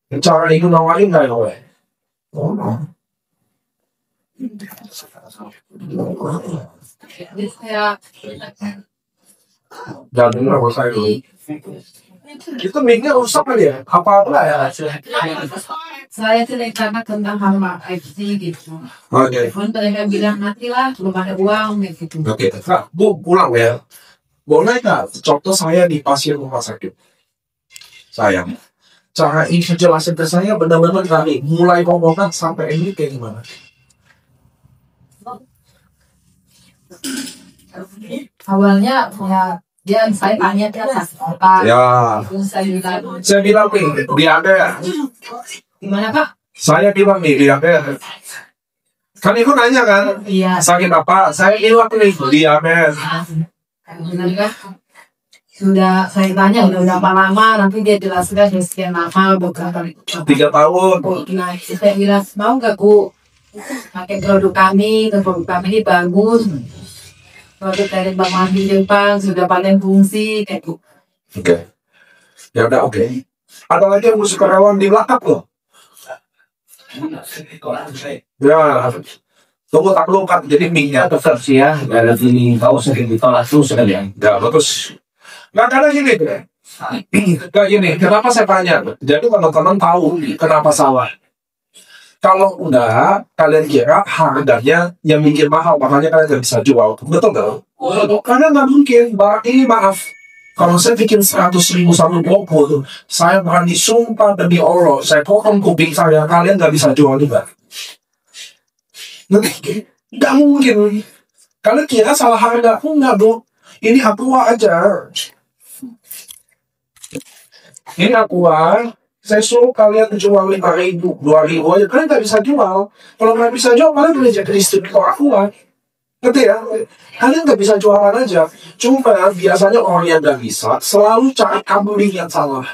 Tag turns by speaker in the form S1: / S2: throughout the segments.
S1: Cara itu nawarin nggak ya? Oh, jangan dengar apa saya dulu. Itu mic-nya rusak kali ya? Apa ya?
S2: Saya ceritakan tentang hama FC gitu.
S1: Oke.
S2: Mereka bilang nanti lah belum ada uang gitu.
S1: Oke. Nah, Bu pulang ya. Boleh nggak? Contoh saya di pasien rumah sakit. Saya. Cara ini jelasin ke saya benar-benar dari mulai ngomongan sampai ini kayak gimana?
S2: Awalnya ya saya tanya dia apa?
S1: Ya.
S2: Terus
S1: Saya bilang nih, dia
S2: gimana Pak?
S1: Saya bilang nih, dia kan ibu nanya kan,
S2: Iya.
S1: sakit apa? Saya bilang nih, diabetes.
S2: Sudah saya tanya udah berapa lama, nanti dia jelaskan sekian lama beberapa
S1: 3 tahun.
S2: Nah, saya bilang mau nggak Bu pakai produk kami, produk kami ini bagus. Produk dari Bang Mandi Jepang sudah paling fungsi kayak gitu.
S1: Oke. Ya udah oke. Ada lagi yang suka relawan di belakang loh. Ya. Tunggu tak lupa jadi mic-nya
S3: tetap sih ya, ada ini kau sering ditolak terus sekalian.
S1: ya bagus. Nggak karena gini deh. Kayak gini, kenapa saya tanya? Jadi teman-teman tahu kenapa salah. Kalau udah kalian kira harganya yang mikir mahal, makanya kalian nggak bisa jual. Betul nggak? Karena nggak mungkin. Barang ini maaf. Kalau saya bikin 100.000 satu toko, saya berani sumpah demi Allah, saya potong kuping saya, kalian nggak bisa jual juga. Nggak mungkin. Kalian kira salah harga? Enggak dong. Ini aqua aja. Ini aqua. Saya suruh kalian jual 5.000, 2.000 aja. Kalian nggak bisa jual. Kalau nggak bisa jual, kalian boleh jadi distributor aqua. Ngerti ya? Kalian nggak bisa jualan aja. Cuma biasanya orang yang nggak bisa selalu cari kambing yang salah.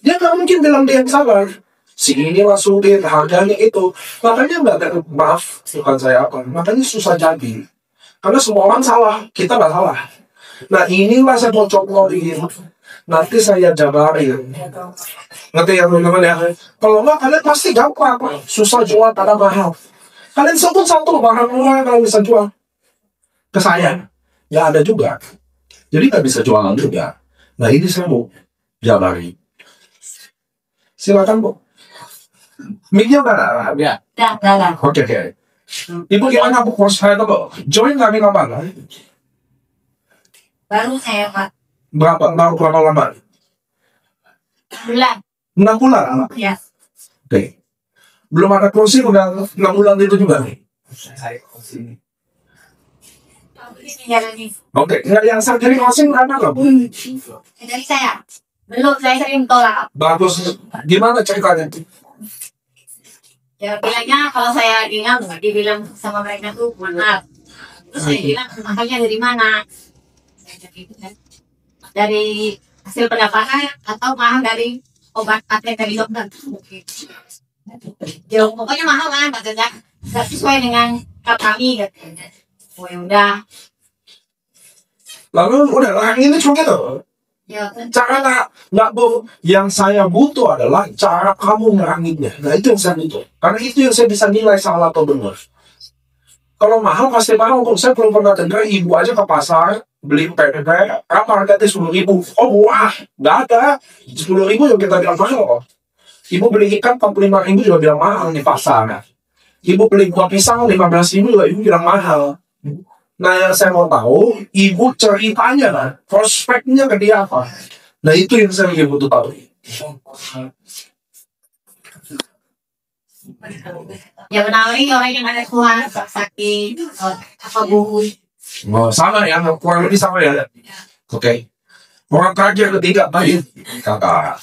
S1: Dia nggak mungkin bilang dia yang salah. Si ini langsung dia harganya itu. Makanya nggak ada, maaf, bukan saya apa. Makanya susah jadi. Karena semua orang salah. Kita nggak salah. Nah inilah saya mau contohin. Nanti saya jabarin. Ngerti ya teman-teman ya? Kalau nggak kalian pasti gampang. Susah jual pada mahal. Kalian sebut satu bahan murah kalau bisa jual. Ke saya. Nggak ada juga. Jadi nggak bisa jualan juga. Nah ini saya mau jabarin. Silakan Bu. Mic-nya udah ada?
S2: Ya. Dah.
S1: Oke. Ibu gimana Bu? Saya tuh join kami lama.
S2: Baru saya Pak.
S1: Berapa lama?
S2: Bulan.
S1: 6 bulan?
S2: Ya.
S1: Oke. Belum ada closing udah 6 bulan itu juga nih.
S3: Saya sini.
S1: Oke. Nggak yang surgery closing ada nggak Bu?
S2: Dari saya. Belum, saya sering tolak.
S1: Bagus. Gimana ceritanya?
S2: Ya bilangnya kalau saya dibilang sama mereka tuh mahal. Terus saya bilang mahalnya dari mana? Dari hasil pendapatan atau mahal dari obat paten dari dokter? Ya, pokoknya mahal kan, maksudnya nggak sesuai dengan kami gitu. Oh ya udah.
S1: Lalu udah ini cuma gitu.
S2: Ya,
S1: Cara nggak Bu, yang saya butuh adalah cara kamu ngeranginnya. Nah itu yang saya butuh. Karena itu yang saya bisa nilai salah atau benar. Kalau mahal pasti mahal. Kok saya belum pernah dengar ibu aja ke pasar beli PPP, apa harganya 10.000? Oh wah, nggak ada. 10.000 juga kita bilang mahal. Ibu beli ikan 45.000 juga bilang mahal di pasar. Ibu beli buah pisang 15.000 juga ibu bilang mahal. Nah yang saya mau tahu, ibu ceritanya lah, prospeknya ke dia apa? Nah itu yang saya butuh tahu.
S2: ya menawari orang yang ada kuat, sakit, apa buku.
S1: Oh, sama ya, kurang lebih sama ya. Oke. Orang terakhir ketiga tadi, kakak.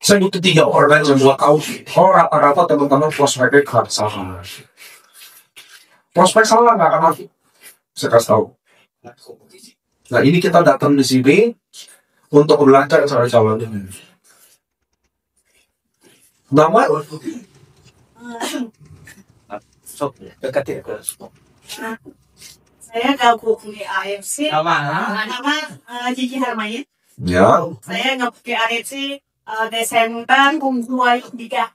S1: Saya butuh 3 orang yang buat tahu. Oh rata-rata teman-teman prospeknya kan sama. Prospek salah nggak akan lagi. Saya kasih tahu. Nah ini kita datang di sini untuk belajar cara calon ini. Nama?
S3: Sok dekat ya.
S4: Saya gabung di AFC.
S3: Nama?
S4: Nama Cici Harmaya.
S1: Ya.
S4: Saya gabung di AFC Desember 2023.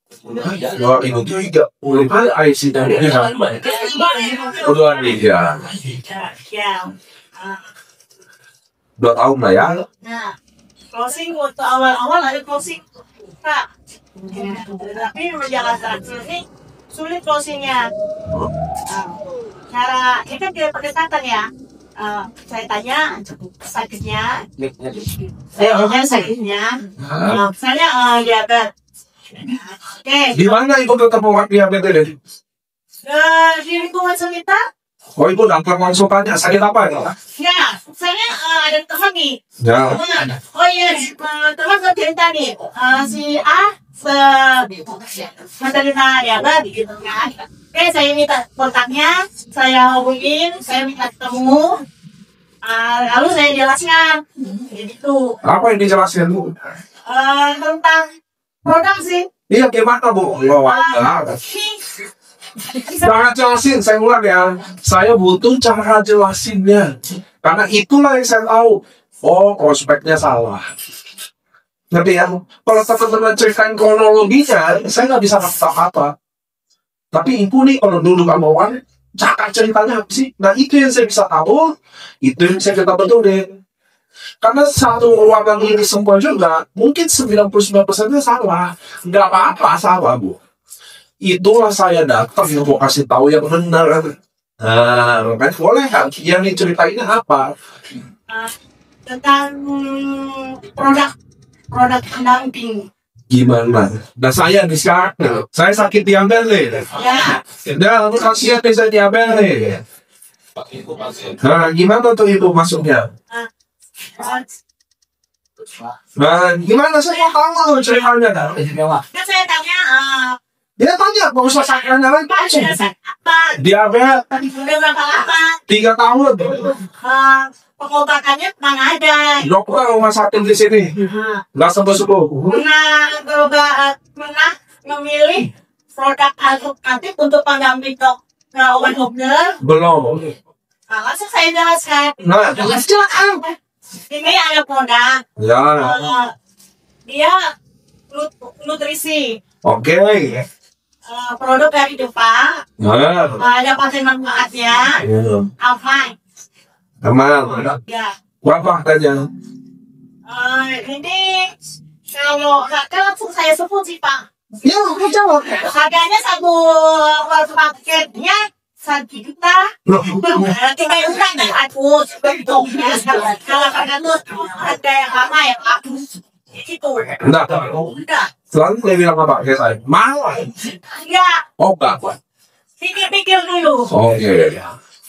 S1: 2003 ulit pa IC dari dia udah dia
S4: Ya.
S1: 2 tahun lah ya.
S4: Nah, closing waktu awal-awal ada closing, Pak. Tapi menjalan terakhir ini sulit closingnya. Cara kita tidak pendekatan ya. Saya tanya sakitnya, saya sakitnya, misalnya diabetes. Oke,
S1: Di mana ibu ketemu diabetes ini?
S4: di lingkungan sekitar.
S1: Oh ibu datang langsung tanya sakit apa ya?
S4: Ya, saya ada teman nih.
S1: Ya.
S4: Oh iya, teman saya cerita nih, si A menderita diabetes gitu kan. Oke, saya minta kontaknya, saya hubungin, saya minta ketemu. Lalu saya jelaskan, gitu.
S1: Apa yang dijelaskan bu?
S4: Tentang produk sih.
S1: Iya gimana bu? Cara jelasin, saya ulang ya. Saya butuh cara jelasinnya. Karena itulah yang saya tahu. Oh, prospeknya salah. Ngerti ya? Kalau teman-teman ceritain kronologinya, saya nggak bisa kata apa. Tapi ibu nih, kalau dulu kamu kan, cara ceritanya apa sih? Nah, itu yang saya bisa tahu. Itu yang saya kita betulin. Karena satu ruangan ini semua juga, mungkin 99%-nya salah. Nggak apa-apa, salah, Bu. Itulah saya datang yang mau kasih tahu yang benar. Nah, kan boleh kan? Yang diceritainnya apa?
S4: Tentang produk pendamping.
S1: Gimana? Nah, saya di sekarang, saya sakit diabetes.
S4: Ya.
S1: Dan kasihan nih saya diabetes. Nah, gimana tuh ibu masuknya? Nah, gimana saya mau tahu ceritanya kan?
S4: Kan saya tanya,
S1: Dia tanya, mau usah sakitnya lagi.
S4: apa?
S1: Diabetes
S4: Udah berapa lama?
S1: 3 tahun.
S4: Pengobatannya mana ada?
S1: Dokter rumah sakit di sini. Nggak sembuh-sembuh.
S4: Pernah memilih produk alternatif untuk pendamping obat dokter?
S1: Belum.
S4: Langsung saya jelaskan.
S1: Nah,
S4: Silakan. Ini ada produk.
S1: ya,
S4: Dia nutrisi.
S1: oke.
S4: Produk dari Jepang.
S1: Nah,
S4: Ada paten manfaatnya. Apa?
S1: teman.
S4: Ya.
S1: Berapa harganya?
S4: Ini kalau nggak langsung saya sebut sih Pak.
S1: Ya, aku jawab.
S4: Harganya satu paketnya 1 juta.
S1: Loh,
S4: Tinggal ulang dan aku bentuknya kalau harga itu harga yang lama ya Pak. Itu.
S1: enggak.
S4: Udah.
S1: Selalu dia bilang apa? Kayak saya. Mahal.
S4: Enggak.
S1: Oh, enggak.
S4: Pikir-pikir dulu.
S1: Oke.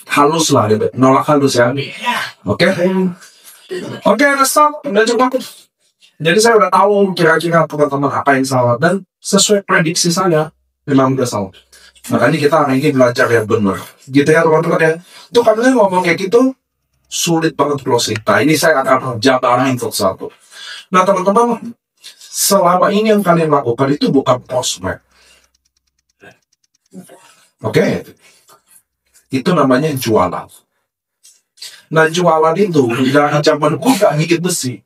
S1: Halus lah, dia nolak halus ya.
S4: Ya.
S1: Oke. Oke, stop. Udah cukup. Jadi saya udah tahu kira-kira teman-teman apa yang salah. Dan sesuai prediksi saya, memang udah salah. Makanya kita hari ini belajar yang benar. Gitu ya teman-teman ya. Itu karena ngomong kayak gitu, sulit banget closing. Nah ini saya akan jabarin satu-satu. Nah teman-teman, selama ini yang kalian lakukan itu bukan prospek. Oke. Itu namanya jualan. Nah jualan itu dari zaman kuda gigit besi,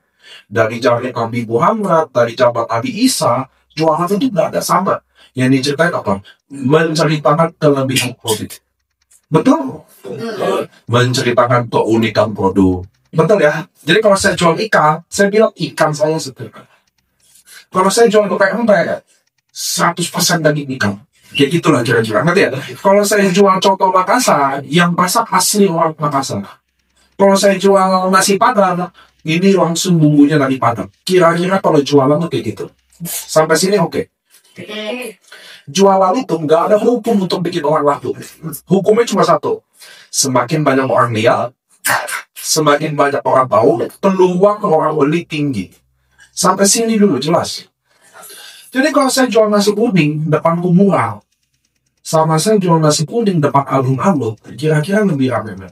S1: dari zaman Nabi Muhammad, dari zaman Nabi Isa, jualan itu nggak ada sama. Yang diceritain apa? Menceritakan kelebihan produk. Betul. Menceritakan keunikan produk. Betul ya. Jadi kalau saya jual ikan, saya bilang ikan saya sederhana. Kalau saya jual pempek, 100% daging ikan. Kayak gitulah kira-kira, ngerti ya? Kalau saya jual coto Makassar, yang masak asli orang Makassar. Kalau saya jual nasi padang, ini langsung bumbunya dari Padang. Kira-kira kalau jualan tuh kayak gitu. Sampai sini oke. Jualan itu nggak ada hukum untuk bikin orang laku. Hukumnya cuma satu. Semakin banyak orang lihat, semakin banyak orang tahu, peluang orang beli tinggi. Sampai sini dulu, jelas. Jadi kalau saya jual nasi kuning depan kuburan, sama saya jual nasi kuning depan alun-alun, kira-kira lebih ramai.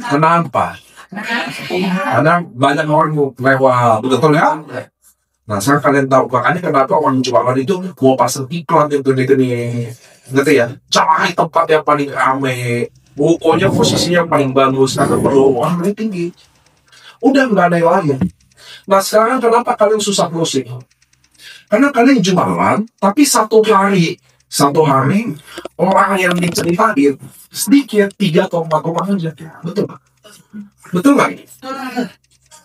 S1: Kenapa? Karena banyak orang lewat, betul ya? Nah, sekarang kalian tahu makanya kenapa orang jualan itu mau pasang iklan yang gini-gini, ngerti ya? Cari tempat yang paling ramai, pokoknya posisinya yang paling bagus karena perlu orang lebih tinggi. Udah nggak ada yang lain. Nah sekarang kenapa kalian susah closing? Karena kalian jualan, tapi satu hari orang yang diceritain sedikit 3 atau 4 orang aja. Betul nggak? Betul nggak?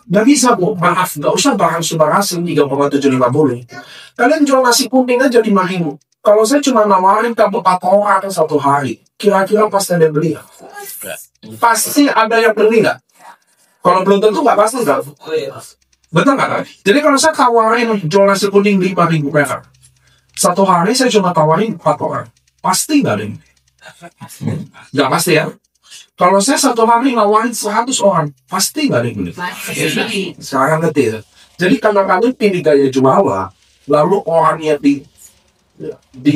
S1: Nggak bisa bu, maaf, nggak usah bahas 3,750. Kalian jual nasi kuning aja 5.000. Kalau saya cuma nawarin kamu 4 orang satu hari, kira-kira pasti ada yang beli nggak? Pasti ada yang beli nggak? Kalau belum tentu nggak pasti nggak. Betul nggak? Jadi kalau saya tawarin jual nasi kuning 5.000 perak, satu hari saya cuma tawarin 4 orang, pasti nggak ada yang beli. Nggak pasti ya. Kalau saya satu hari nawarin 100 orang, pasti nggak ada yang beli. Sekarang ngerti ya. Jadi karena kalian pilih gaya jualan, lalu orangnya di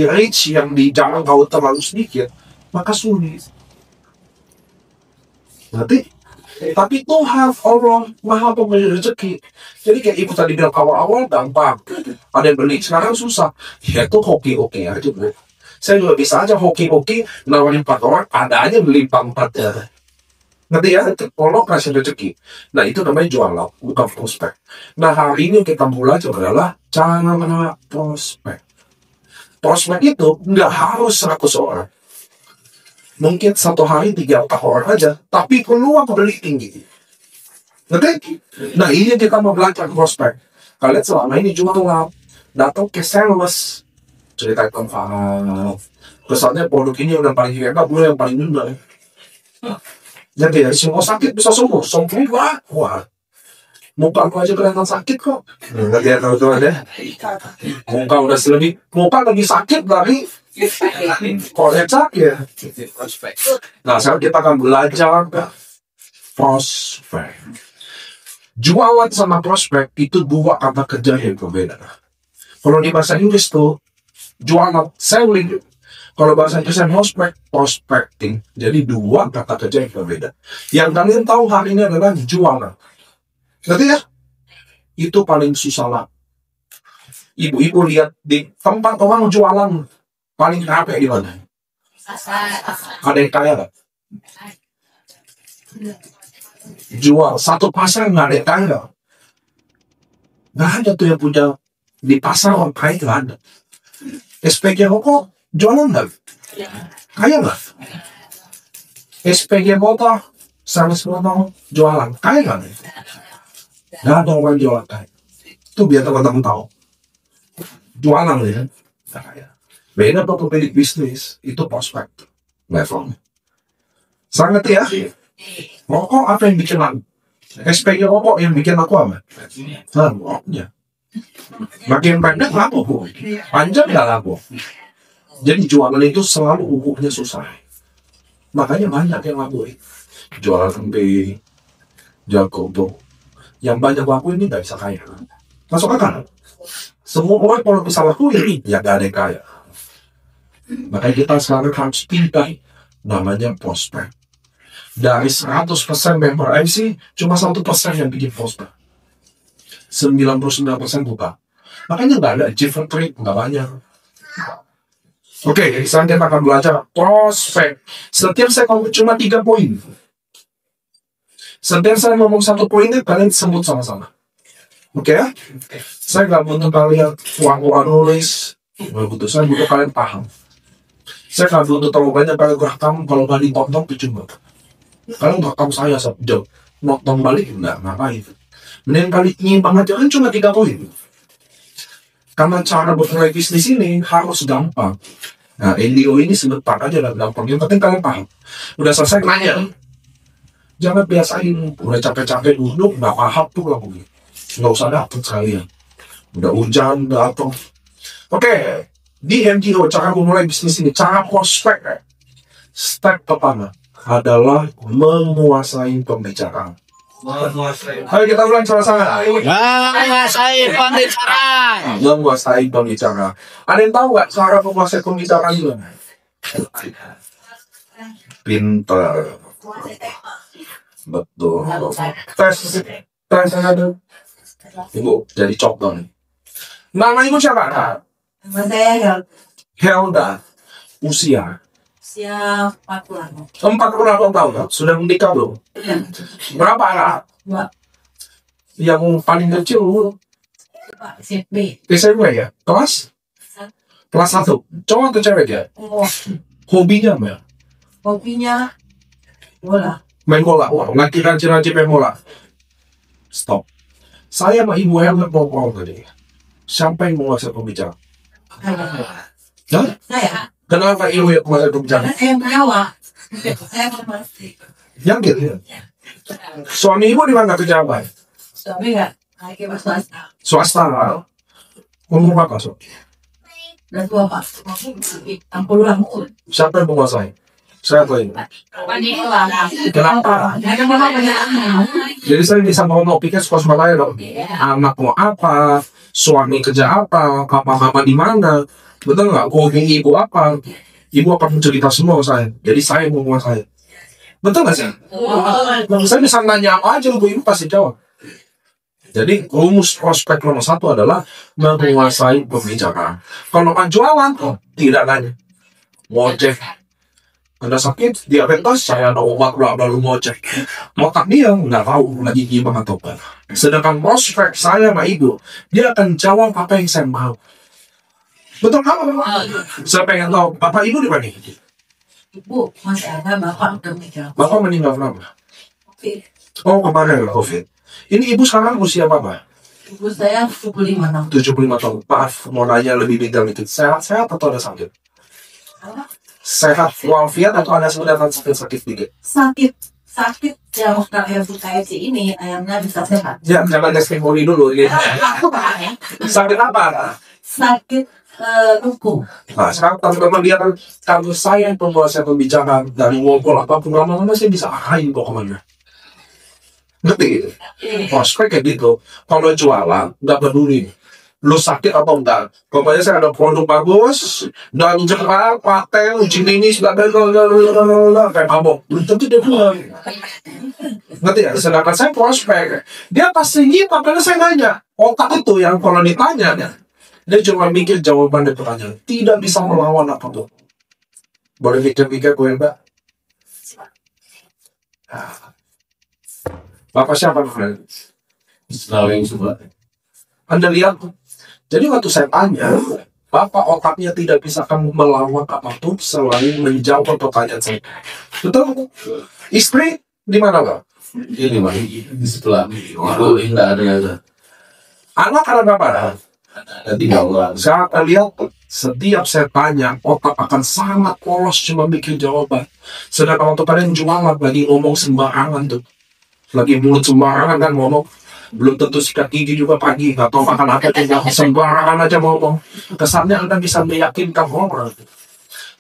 S1: reach yang dijangkau terlalu sedikit, maka sulit. Nanti, tapi Tuhan Allah maha pemberi rezeki. Jadi kayak ibu tadi bilang awal-awal gampang, ada yang beli. Sekarang susah. Ya itu hoki aja bu. Saya juga bisa aja hoki nawarin 4 orang, ada aja beli 4 ya. Ngerti ya? Tolong kasih rezeki. Nah itu namanya jualan, bukan prospek. Nah hari ini kita mulai adalah cara menolak prospek. Prospek itu nggak harus 100 orang. Mungkin satu hari 3-4 orang aja, tapi peluang beli tinggi. Ngerti? Nah ini kita mau belajar prospek. Kalian selama ini jualan, datang ke sales, cerita tentang kesannya produk ini udah paling hebat, gue yang paling muda. Jadi dari semua sakit bisa sembuh wah. Muka aku aja kelihatan sakit kok. Nggak dia tahu tuh ada. Muka lebih sakit dari kolecak ya. Nah sekarang kita akan belajar prospek. Jualan sama prospek itu 2 kata kerja yang berbeda. Kalau di bahasa Inggris tuh jualan, selling. Kalau bahasa Inggrisnya prospecting. Jadi 2 kata kerja yang berbeda. Yang kalian tahu hari ini adalah jualan. Ngerti ya? Itu paling susah lah. Ibu-ibu lihat di tempat orang jualan paling capek di mana? Ada yang kaya nggak? Jual satu pasar nggak ada yang kaya. Nggak ada tuh yang punya di pasar orang kaya nggak ada. SPG rokok jualan nggak? Kaya nggak? SPG motor, sales motor jualan, kaya nggak? Nggak ada orang jualan kaya. Itu biar teman-teman tahu. Jualan ya, nggak kaya. Beda atau pemilik bisnis itu prospek levelnya. Sangat ya. Rokok apa yang bikin aku? SPG rokok yang bikin aku apa? Rokoknya. Makin pendek laku, panjang nggak laku. Jadi jualan itu selalu ukurnya susah. Makanya banyak yang laku. Jualan tempe, jual kerupuk. Yang banyak laku ini nggak bisa kaya. Masuk akal? Semua orang kalau bisa laku ini, ya nggak ada yang kaya. Makanya kita sekarang harus pindah namanya prospek. Dari 100% member MC, cuma 1% yang bikin prospek. 99% buka. Makanya nggak ada achievement rate, nggak banyak. Oke, sekarang kita akan belajar prospek. Setiap saya ngomong cuma 3 poin. Setiap saya ngomong 1 poin ini, kalian sebut sama-sama. Oke ya? Saya nggak butuh kalian uang nulis. Saya butuh kalian paham. Saya nggak butuh terlalu banyak kalian rekam. Kalau nggak ditonton, percuma. Kalian rekam saya sejauh nonton balik, nggak ngapain. Mending kali nyimpang aja kan cuma 3 poin. Karena cara bermulai bisnis ini harus gampang. Nah, NDO ini sebentar aja lah gampang. Yang penting kalian paham. Udah selesai nanya. Jangan biasain. Udah capek-capek duduk, nggak paham tuh lagu. Nggak usah dapet sekalian. Udah hujan, datang. Oke. Di NDO, cara memulai bisnis ini, cara prospek. Step pertama adalah menguasai pembicaraan. Ayo kita ulang sama-sama.
S3: Menguasai pembicaraan.
S1: Menguasai pembicaraan. Ada yang tahu nggak cara menguasai pembicaraan gimana? Pintar. Betul. Tes ada. Ibu jadi contoh nih. Nama ibu siapa?
S2: Nama saya
S1: Helda. Usia
S2: 40.
S1: 40 tahun. Sudah menikah belum? Berapa anak? Yang paling kecil
S2: Pak SMP.
S1: SMP ya? Kelas? Kelas 1. Cowok atau cewek dia?
S2: Oh,
S1: Hobinya apa ya?
S2: hobinya bola.
S1: Main bola. Wah, lagi rajin-rajin main bola. Stop. Saya sama Ibu Helen ngobrol tadi. Siapa yang menguasai pembicaraan? Hah?
S2: Saya.
S1: Kenapa Ibu yang menguasai pembicaraan?
S2: Karena saya mengawak. Saya masih.
S1: Yang gitu ya? Suami Ibu di mana kerja apa?
S2: Suami nggak lagi swasta.
S1: Swasta. Umur berapa, so?
S2: Dan tua Pak. 60 tahun.
S1: Siapa yang menguasai? Saya tahu ini. Kenapa?
S2: Ada mama banyak anak.
S1: Jadi saya bisa ngomong pikir suka-suka saya dong. Anak mau apa? Suami kerja apa? Papa mama di mana? Betul nggak? Hobi ibu apa? Ibu akan mencerita semua ke saya. Jadi saya mau menguasai. Betul nggak sih? Saya bisa nanya apa aja, ibu pasti jawab. Jadi rumus prospek nomor 1 adalah menguasai pembicaraan. Kalau jualan, tidak nanya. Ngoceh. Anda sakit, diabetes, saya ada obat lalu ngoceh. Otak dia nggak tahu lagi gimana atau apa. Sedangkan prospek saya sama ibu, dia akan jawab apa yang saya mau. Betul apa? Saya pengen tahu, bapak ibu di mana?
S2: Ibu masih ada, bapak udah meninggal.
S1: Bapak meninggal kenapa?
S2: Oke.
S1: Oh, kemarin COVID. Ini ibu sekarang usia berapa?
S2: Ibu saya 75 tahun.
S1: 75 tahun. Maaf, mau nanya lebih detail itu. Sehat-sehat atau ada sakit? Sehat walafiat atau ada sebenarnya sakit dikit?
S2: Sakit yang kayak kayak ini ayamnya bisa sehat.
S1: Ya, jangan testimoni dulu. Ya. Sakit apa?
S2: Sakit lungkung.
S1: Nah, sekarang teman-teman lihat kan, kalau saya penguasa pembicaraan dari ngobrol apapun lama-lama saya bisa arahin kok kemana. Ngerti gitu? Prospek kayak gitu. Kalau jualan, nggak peduli. Lu sakit atau enggak. Pokoknya saya ada produk bagus, dan jerak, paten, uji klinis, kayak mabok. Belum tentu dia pulang. Ngerti ya? Sedangkan saya prospek. Dia pasti nyimak, karena saya nanya. Otak itu yang kalau ditanya, dia cuma mikir jawaban dari pertanyaan. Tidak bisa melawan apapun. Boleh mikir-mikir gue, Mbak? Bapak siapa namanya?
S3: Selalu yang suka.
S1: Anda lihat, jadi waktu saya tanya, Bapak otaknya tidak bisa kamu melawan apapun selain menjawab pertanyaan saya. Betul? Istri di mana, Pak?
S3: Ini mah di sebelah. Itu tidak ada.
S1: Anak ada berapa?
S3: Ada 3 orang.
S1: Saya akan lihat, setiap saya tanya, otak akan sangat polos cuma bikin jawaban. Sedangkan waktu kalian jualan lagi ngomong sembarangan tuh. Lagi mulut sembarangan kan ngomong. Belum tentu sikat gigi juga pagi atau makan apa juga sembarangan aja ngomong. Kesannya Anda bisa meyakinkan orang.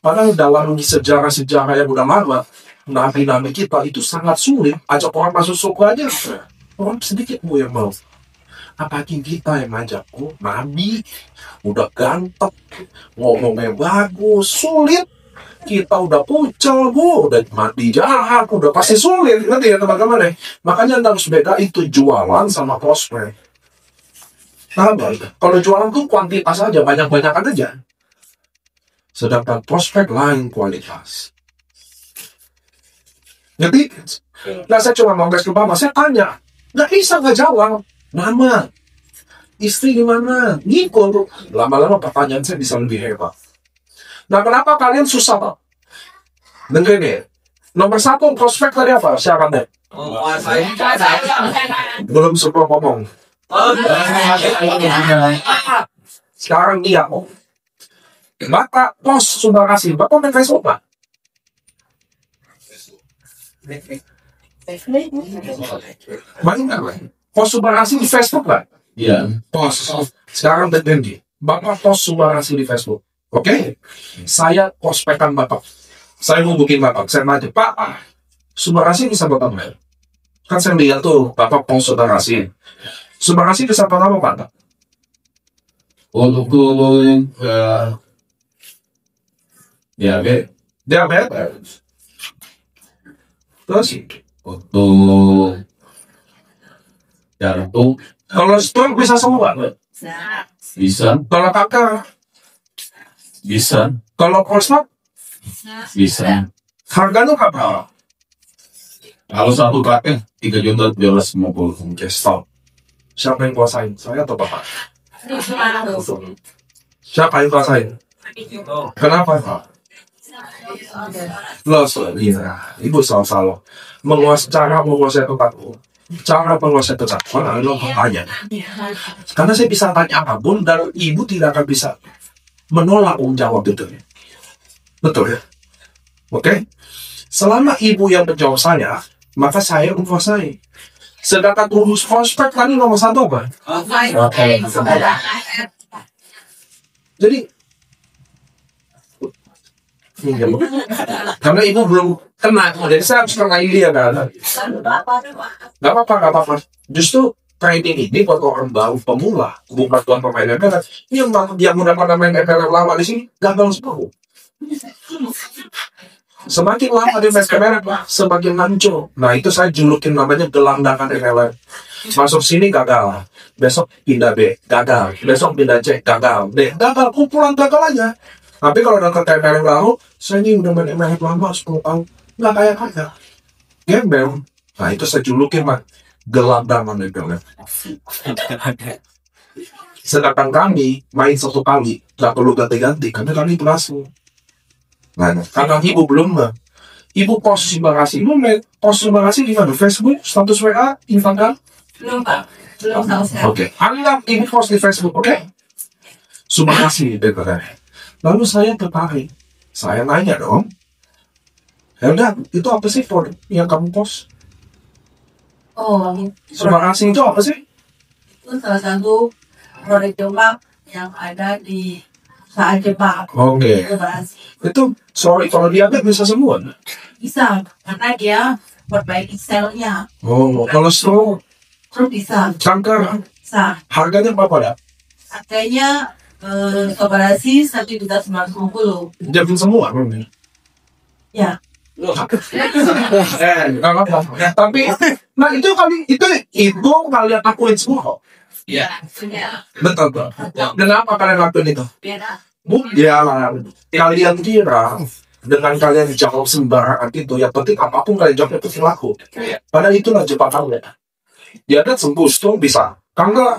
S1: Padahal dalam sejarah-sejarah yang udah lama, nabi-nabi kita itu sangat sulit. Ajak orang masuk surga aja, orang sedikit yang mau. Apalagi kita yang ngajak, nabi udah ganteng, ngomongnya bagus, sulit. Kita udah pucel, udah mati jahat, udah pasti sulit, ngerti ya teman-teman ya? Makanya Anda harus beda itu jualan sama prospek. Nah, kalau jualan tuh kuantitas aja, banyak-banyakan aja. Sedangkan prospek lain kualitas. Ngerti? Nah, saya cuma mau kasih Bapak, saya tanya, nggak bisa nggak jawab. Nama, istri di mana? Ngikut. Lama-lama pertanyaan saya bisa lebih hebat. Nah, kenapa kalian susah, Pak? Dengerin ya. Nomor 1, prospek tadi apa? Syaratnya? Belum sempat ngomong. Sekarang dia. Bapak post sudah kasih. Bapak main Facebook, Pak? Main nggak, Pak? Post sudah kasih di Facebook, Pak?
S3: Iya.
S1: Post. Sekarang dengerin. Bapak post sudah kasih di Facebook. Oke, saya prospekan Bapak. Saya hubungin Bapak. Saya nanya, Pak, Subarasi bisa Bapak bayar? Kan saya lihat tuh, Bapak post Subarasi. Subarasi bisa apa Pak?
S3: Untuk diabetes.
S1: Terus,
S3: Untuk jantung
S1: kalau stroke bisa semua, Pak?
S3: bisa.
S1: Kalau kakak,
S3: Bisa.
S1: kalau prostat,
S3: Bisa.
S1: harganya berapa?
S3: Kalau 1 paket 3.250.000.
S1: Oke, stop. Siapa yang kuasain? Saya atau Bapak? Siapa yang kuasain? Kenapa, Pak? Lo, iya. Ibu salah. Cara menguasai tempatku. Cara menguasai tempat. Mana lo tanya? Karena saya bisa tanya apapun dan ibu tidak akan bisa menolak menjawab itu. Betul ya? Oke? Selama ibu yang menjawab saya, maka saya menguasai. Sedangkan urus prospek tadi nomor 1 apa?
S3: Oke.
S1: Jadi, karena ibu belum kena, jadi saya harus kena ini ya kan? Gak apa-apa. Justru training ini buat orang baru pemula, bukan buat pemain MPL. Yang menggunakan main MPL lama di sini gagal semua. Semakin lama di match kamera, semakin hancur. Nah itu saya julukin namanya gelandangan MLM. Masuk sini gagal, besok pindah B, gagal, besok pindah C, gagal, D, gagal, kumpulan gagal aja. Tapi kalau udah ke MLM baru, saya ini udah main MLM lama 10 tahun, nggak kaya. Gembel. Nah itu saya julukin mah gelandangan MLM. Sedangkan kami main 1 kali, nggak perlu ganti-ganti, karena kami berhasil. Nah, karena ibu belum mah. Ibu post terima kasih. Ibu post terima kasih di mana? Facebook, status WA, Instagram?
S2: Belum, Pak. Belum tahu.
S1: Oke. Anggap ibu post di Facebook, oke? Terima kasih, betul. Lalu saya tertarik. Saya nanya dong. Ya udah, itu apa sih for yang kamu post?
S2: Oh,
S1: Terima kasih itu apa sih?
S2: itu salah satu produk Jepang yang ada di saat Jepang.
S1: Oke. Itu, sorry, kalau diabetes bisa semua.
S2: Bisa, karena dia perbaiki selnya.
S1: Oh, kolesterol,
S2: Terus bisa,
S1: kanker,
S2: bisa.
S1: harganya berapa dah?
S2: Harganya koperasi 1.990.
S1: Jamin semua.
S2: Ya.
S1: Nggak apa-apa. Tapi, nah itu kalian akuin semua kok.
S3: Iya.
S1: Betul. Kenapa kalian lakuin itu? Ya, kalian kira dengan kalian jawab sembarangan itu, yang penting apapun kalian jawab itu laku. Padahal itulah jebakannya. Ya kan sembuh, stroke bisa, kanker,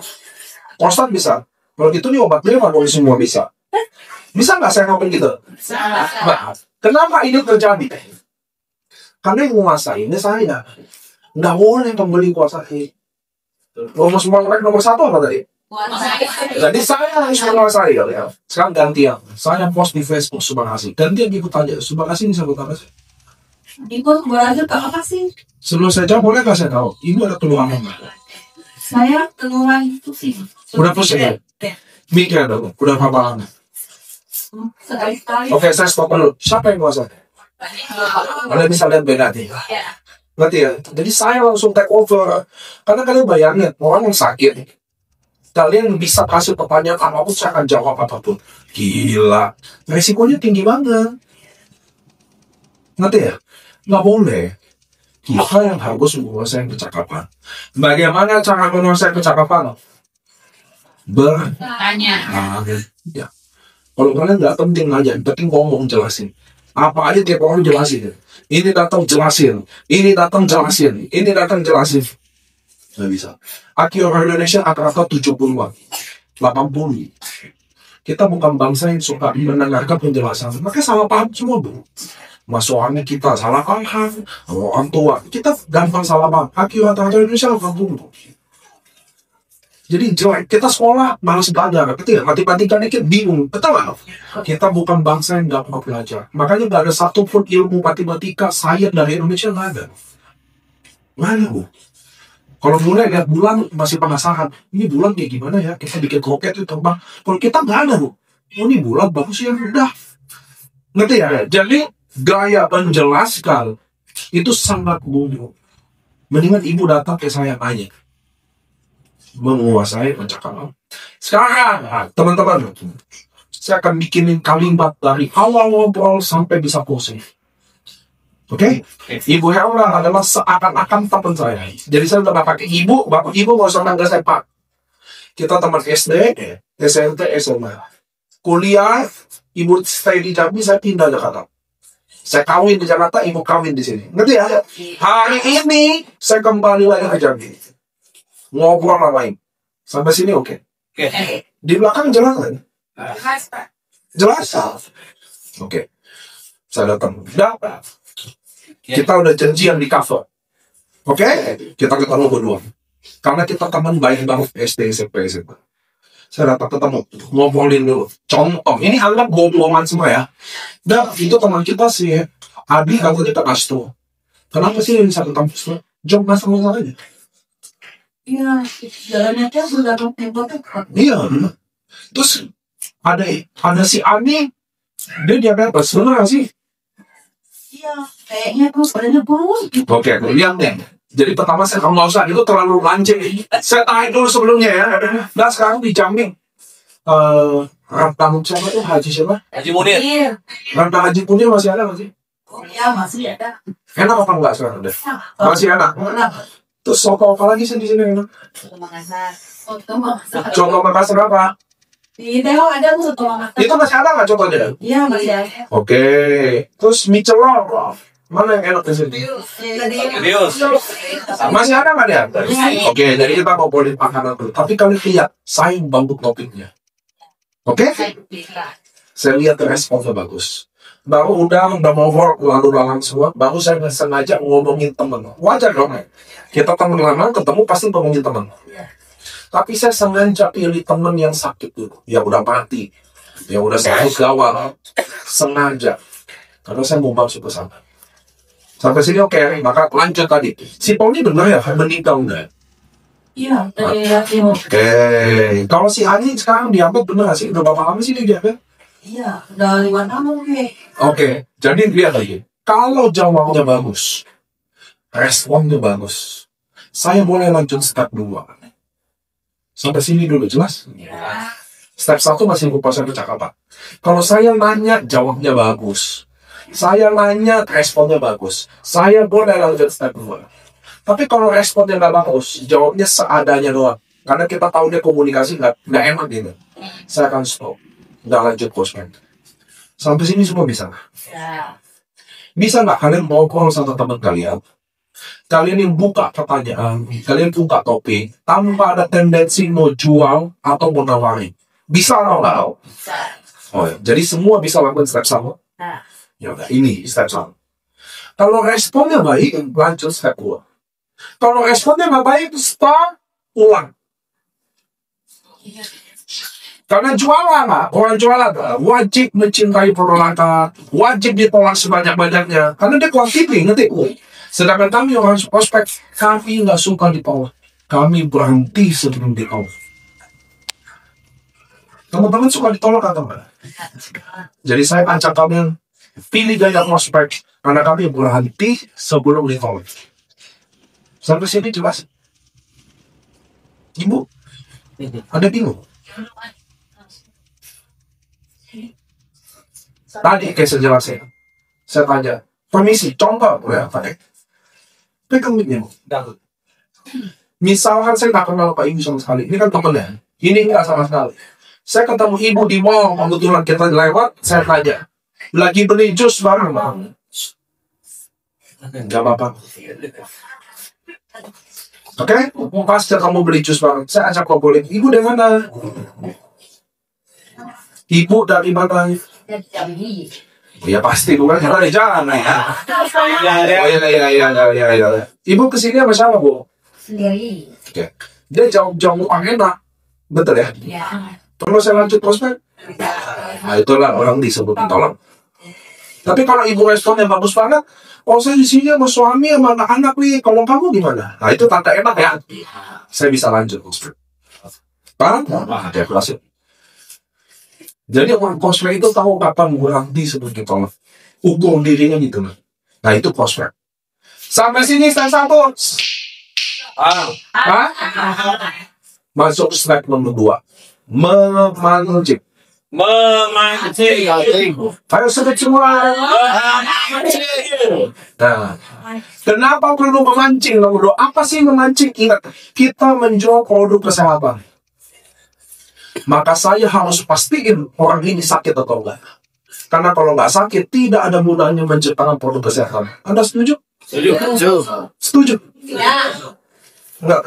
S1: prostat bisa. Kalau gitu nih obatnya apa semua bisa? Bisa nggak saya ngomong gitu? Nah, kenapa ini terjadi? Karena yang menguasai ini saya. Nggak boleh pembeli kuasai. Nomor 1 apa tadi? Jadi saya harus menguasai ya. Sekarang gantian. Saya post di Facebook terima kasih. Gantian ibu tanya terima kasih ini sebut apa sih?
S2: Ibu berhasil apa sih?
S1: Sebelum saya jawab boleh nggak saya tahu? Ibu ada keluhan nggak?
S2: Saya keluhan itu sih.
S1: Udah pusing ya? Mikir dong. Udah apa lama?
S2: Sekali-sekali.
S1: Oke saya stop dulu. Siapa yang kuasai? Kalian bisa lihat beda nih. Ngerti ya? Jadi saya langsung take over. Karena kalian bayangin orang yang sakit. Kalian bisa kasih pertanyaan apapun, saya akan jawab apapun. Gila. Resikonya tinggi banget. Ngerti ya? Nggak boleh. Kita yang harus menguasai percakapan. Bagaimana cara menguasai percakapan?
S2: Tanya.
S1: Ya. Kalau kalian nggak penting aja, penting ngomong jelasin. Apa aja tiap orang jelasin. Ini datang jelasin. Ini datang jelasin. Ini datang jelasin. Nggak bisa. Aki orang Indonesia rata-rata 70-an, 80. Kita bukan bangsa yang suka mendengarkan penjelasan. Makanya salah paham semua, Bu. Masalahnya kita salah paham. Orang tua, kita gampang salah paham. Aki rata-rata Indonesia 80. Jadi jelek. Kita sekolah malas belajar. Ketika matematika kita bingung. Betul nggak? Kita bukan bangsa yang nggak mau belajar. Makanya nggak ada satupun ilmu matematika sains dari Indonesia nggak ada. Mana, Bu? Kalau mulai lihat bulan masih penasaran, ini bulan kayak gimana ya? Kita bikin roket itu terbang. Kalau kita nggak ada, Bu. Oh, ini bulan bagus ya, udah. Ngerti ya? Jadi gaya menjelaskan itu sangat bodoh. Mendingan ibu datang ke saya tanya. Menguasai percakapan. Sekarang, teman-teman, saya akan bikinin kalimat dari awal ngobrol sampai bisa closing. Oke? Ibu Helma adalah seakan-akan teman saya. Jadi saya udah pakai ibu, bapak ibu nggak usah manggil saya Pak. Kita teman SD, SMP, SMA. Kuliah, ibu stay di Jambi, saya pindah ke Jakarta. Saya kawin di Jakarta, ibu kawin di sini. Ngerti ya? Hari ini saya kembali lagi ke Jambi. Ngobrol sama ibu. Sampai sini oke.
S3: Oke.
S1: Di belakang jelas kan?
S2: Jelas, Pak.
S1: Jelas. Oke. Saya datang. Udah. Kita udah janjian di cover. Oke? Kita ketemu berdua. Karena kita teman baik banget SD, SMP, SMA. Saya datang ketemu, ngobrolin dulu. Contoh, ini anggap gobloman semua ya. Dan itu teman kita sih, Adi kalau kita kasih tuh. Kenapa sih ini satu kampus tuh? Jom masalah aja.
S2: Iya, jalannya kan sudah tempat tuh.
S1: Iya. Terus ada si Ani, dia diabetes, bener gak sih?
S2: Iya, kayaknya tuh sebenarnya burung.
S1: Oke, lihat deh. Jadi pertama saya nggak usah, itu terlalu lancing. Saya tarik dulu sebelumnya ya. Nah sekarang di Jambi, rantang siapa tuh Haji siapa?
S3: Haji Munir.
S2: Iya.
S1: Rantang Haji Munir masih ada nggak sih?
S2: Oh iya, masih ada.
S1: Enak apa enggak sekarang udah? Masih enak.
S2: Enak.
S1: Terus soto apa lagi sih di sini enak?
S2: Soto Makassar. Soto Makassar.
S1: Coto Makassar apa?
S2: Di Dewa ada tuh soto Makassar.
S1: Itu masih ada nggak contohnya?
S2: Iya, masih ada.
S1: Oke. Terus mie celor. Mana yang enak di sini?
S3: Serius.
S1: Masih ada nggak dia? Oke, jadi kita ngobrolin makanan dulu. Tapi kalian lihat, saya bantu topiknya. Oke? Saya lihat responnya bagus. Baru udah mau lalu lalang semua, baru saya sengaja ngomongin temen. Wajar dong. Kita temen lama ketemu pasti ngomongin temen. Tapi saya sengaja pilih temen yang sakit dulu, yang udah mati, yang udah sakit gawat. Sengaja. Karena saya mau masuk ke sana. Sampai sini oke, maka lanjut tadi. Si Poni benar ya, meninggal enggak?
S2: Iya, dari Timur.
S1: Oke, kalau si Ani sekarang diabetes bener gak sih? Udah berapa lama sih dia diabetes?
S2: Iya, udah 5 tahun nih.
S1: Oke, jadi lihat lagi. Kalau jawabnya bagus, responnya bagus, saya boleh lanjut step 2. Sampai sini dulu, jelas? Step 1 masih lupa saya percakapan. Kalau saya nanya, jawabnya bagus. Saya nanya, responnya bagus. Saya boleh lanjut step 2. Tapi kalau responnya nggak bagus, jawabnya seadanya doang. Karena kita tahu dia komunikasi nggak enak gitu. Saya akan stop. Nggak lanjut postman. Sampai sini semua bisa nggak?
S2: Ya.
S1: Bisa nggak kalian ngobrol sama teman kalian? Kalian yang buka pertanyaan, kalian buka topik, tanpa ada tendensi mau jual atau mau nawarin. Bisa atau nggak? Oh ya, jadi semua bisa lakukan step 1.
S2: Nah.
S1: Ya udah, ini step 1. Kalau responnya baik, lanjut step 2. Kalau responnya nggak baik, stop, ulang. Karena jualan, orang jualan wajib mencintai produk, wajib ditolak sebanyak-banyaknya. Karena dia quantity, ngerti? Sedangkan kami orang prospek, kami nggak suka ditolak. Kami berhenti sebelum ditolak. Teman-teman suka ditolak atau enggak? Jadi saya ajak kalian pilih gaya prospek, karena kami berhenti sebelum ditolak. Sampai sini jelas? Ibu, ada bingung? Tadi kayak saya jelasin, saya tanya, permisi, contoh ya, Pak. Pegang mic-nya. Misalkan saya nggak kenal Pak Ibu sama sekali, ini kan temennya, ini nggak sama sekali. Saya ketemu ibu di mall, kebetulan kita lewat, saya tanya, lagi beli jus bareng, Bang? Nggak apa-apa. Oke, pas kamu beli jus bareng, saya ajak ngobrolin, ibu dari mana? Ibu dari mana? Ya pasti, bukan kita di jalan ya. Oh iya. Ibu kesini sama siapa, Bu?
S2: Sendiri.
S1: Oke. Dia jauh-jauh enak. Betul ya?
S2: Ya.
S1: Perlu saya lanjut prospek? Nah itulah orang disebut ditolak. Tapi kalau ibu responnya bagus banget, oh saya di sini sama suami sama anak-anak nih, kalau kamu gimana? Nah itu tanda enak ya. Saya bisa lanjut prospek. Paham? Wah, ada berhasil. Jadi orang prospek itu tahu kapan berhenti sebelum ditolak. Ukur dirinya gitu loh. Nah itu prospek. Sampai sini step 1. Masuk step nomor 2. Memancing. Ayo sebut semua. Nah, kenapa perlu memancing nomor 2? Apa sih memancing? Ingat, kita menjual produk kesehatan. Maka saya harus pastiin orang ini sakit atau enggak. Karena kalau nggak sakit, tidak ada gunanya menciptakan produk kesehatan. Anda setuju?
S3: Setuju.
S1: Setuju?
S2: Ya.
S1: Enggak.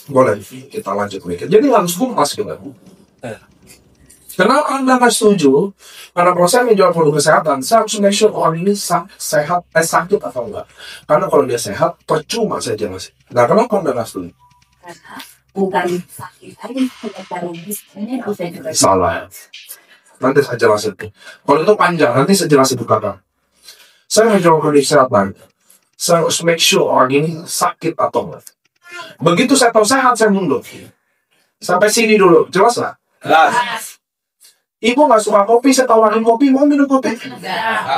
S1: Boleh, kita lanjut mikir. Jadi harus pas gitu. Kenapa Anda nggak setuju? Karena kalau saya menjual produk kesehatan, saya harus make sure orang ini sehat, sakit atau enggak. Karena kalau dia sehat, percuma saya jelasin. Nah, kenapa Anda nggak setuju?
S2: Karena bukan sakit aja, ekonomis ini bisa juga.
S1: Salah. Nanti saya jelasin. Kalau itu panjang, nanti saya jelasin di belakang. Saya menjual produk kesehatan, saya harus make sure orang ini sakit atau enggak. Begitu saya tahu sehat, saya mundur. Sampai sini dulu, jelas lah? Ibu nggak suka kopi, saya tawarin kopi, mau minum kopi?